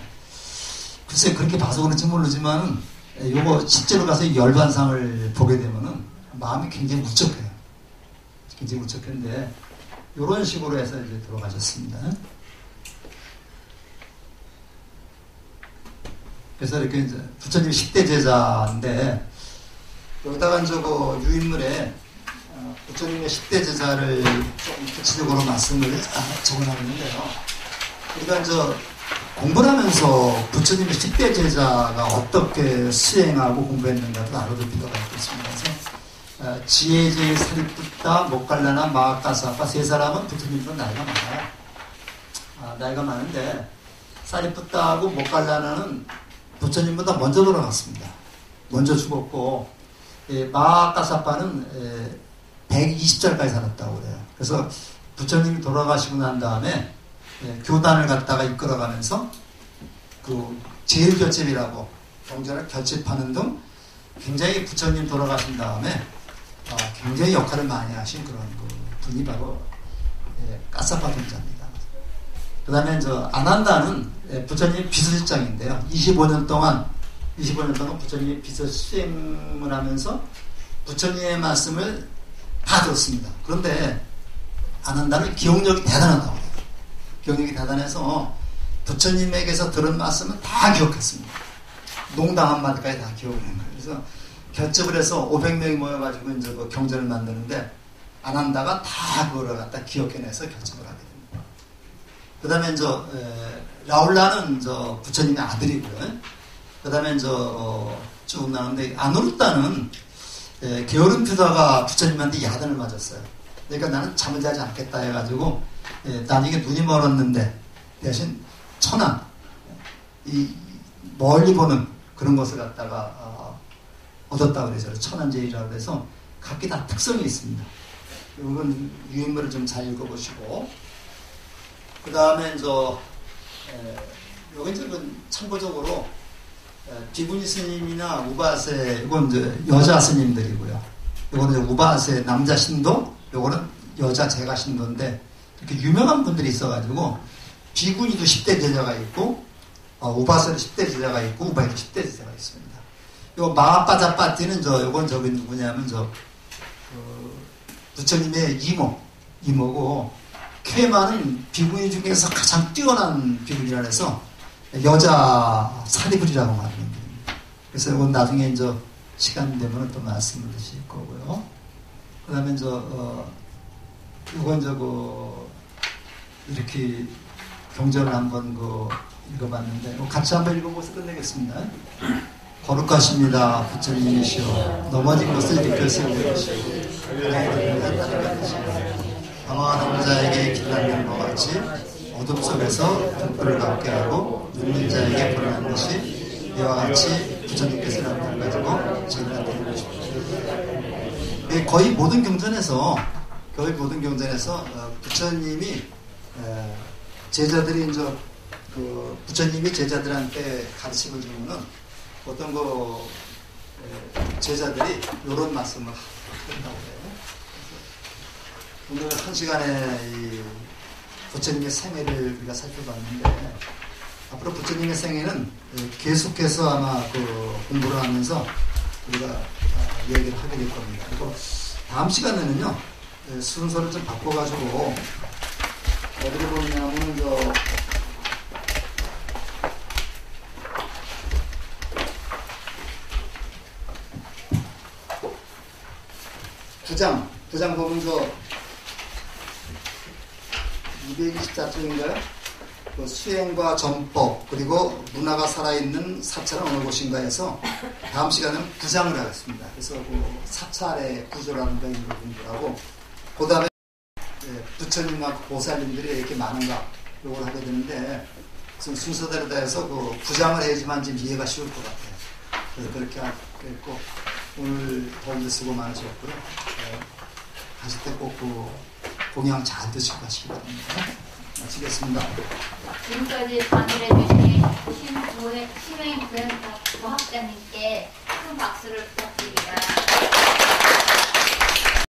S1: 글쎄 그렇게 봐서 그런지 모르지만, 요거 실제로 가서 열반상을 보게 되면은 마음이 굉장히 울적해요. 굉장히 울적한데, 요런 식으로 해서 이제 들어가셨습니다. 그래서 이렇게 이제 부처님 10대 제자인데, 여기다가 유인물에 부처님의 10대 제자를 좀 구체적으로 말씀을 적어놨는데요. 우리가 공부를 하면서 부처님의 10대 제자가 어떻게 수행하고 공부했는가도 알아둘 필요가 있겠습니다. 그래서 지혜제, 사리푸타, 모칼라나, 마하카사파 세 사람은 부처님보다 나이가 많아요. 나이가 많은데, 사리푸타하고 모칼라나는 부처님보다 먼저 돌아갔습니다. 먼저 죽었고, 마하카사파는 120살까지 살았다고 그래요. 그래서 부처님이 돌아가시고 난 다음에 교단을 갖다가 이끌어가면서 그 제일결집이라고 경전을 결집하는 등 굉장히 부처님 돌아가신 다음에 굉장히 역할을 많이 하신 그런 분이 바로 까사파 존자입니다. 그 다음에 아난다는 부처님 비서실장인데요. 25년 동안 부처님이 비서 수행을 하면서 부처님의 말씀을 다 들었습니다. 그런데 아난다는 기억력이 대단하다고 해요. 기억력이 대단해서 부처님에게서 들은 말씀은 다 기억했습니다. 농담 한마디까지 다 기억을 한 거예요. 그래서 결집을 해서 500명이 모여가지고 이제 그 경전을 만드는데, 아난다가 다 그걸 갖다 기억해내서 결집을 하게 됩니다. 그 다음에 라울라는 부처님의 아들이고요. 그 다음에 쭉 나오는데, 아누르타는 게으름 피다가 부처님한테 야단을 맞았어요. 그러니까 나는 잠을 자지 않겠다 해가지고 나중에 눈이 멀었는데 대신 천안, 이 멀리 보는 그런 것을 갖다가 얻었다고 그래서 천안제일이라고 해서 각기 다 특성이 있습니다. 이건 유인물을 좀 잘 읽어보시고, 그 다음에 여기 참고적으로 비구니 스님이나 우바세, 이건 여자 스님들이고요. 이거는 우바세 남자 신도, 요거는 여자 제가 신도인데, 이렇게 유명한 분들이 있어가지고 비구니도 10대 제자가 있고, 우바세도 10대 제자가 있고, 우바이도 10대 제자가 있습니다. 요 마하빠자빠띠는 요건 누구냐면 부처님의 이모고, 쾌마는 비구니 중에서 가장 뛰어난 비구니라 해서 여자 사리불이라고 말합니다. 그래서 이건 나중에 시간 되면 또 말씀을 드실 거고요. 그 다음에 이건 이렇게 경전을 한번 읽어봤는데, 같이 한번 읽어보면서 끝내겠습니다. 거룩하십니다. 부처님이시여, 넘어진 것을 일으켜 세우시고 방황하는 자에게 길라는 것 같이 어둠 속에서 등불을 갖게 하고 눕는 자에게 불안한 것이 이와 같이 부처님께서 나타나 가지고 저희한테 드리고 싶습니다. 거의 모든 경전에서 부처님이 제자들이 이제 부처님이 제자들한테 가르침을 주면은 어떤 제자들이 이런 말씀을 한다고 해요. 오늘 한 시간에 이 부처님의 생애를 우리가 살펴봤는데 앞으로 부처님의 생애는 계속해서 아마 공부를 하면서 우리가 얘기를 하게 될 겁니다. 그리고 다음 시간에는요 순서를 좀 바꿔가지고 어디를 보냐면 두 장 보면 224쪽인가요? 수행과 전법 그리고 문화가 살아있는 사찰은 어느 곳인가 해서 다음 시간에는 9장을 하겠습니다. 그래서 사찰의 구조라는 걸 공부하고 그 다음에 부처님과 보살님들이 이렇게 많은가 이걸 하게 되는데 순서대로 다 해서 9장을 해야지만 지금 이해가 쉬울 것 같아요. 그래서 그렇게 하겠고 오늘 더운데 수고 많으셨고요. 가실 때 꼭 공양 잘 드시고 가시기 바랍니다. 마치겠습니다.
S4: 지금까지 강의를 해주신 심행부학자님께 큰 박수를 부탁드립니다.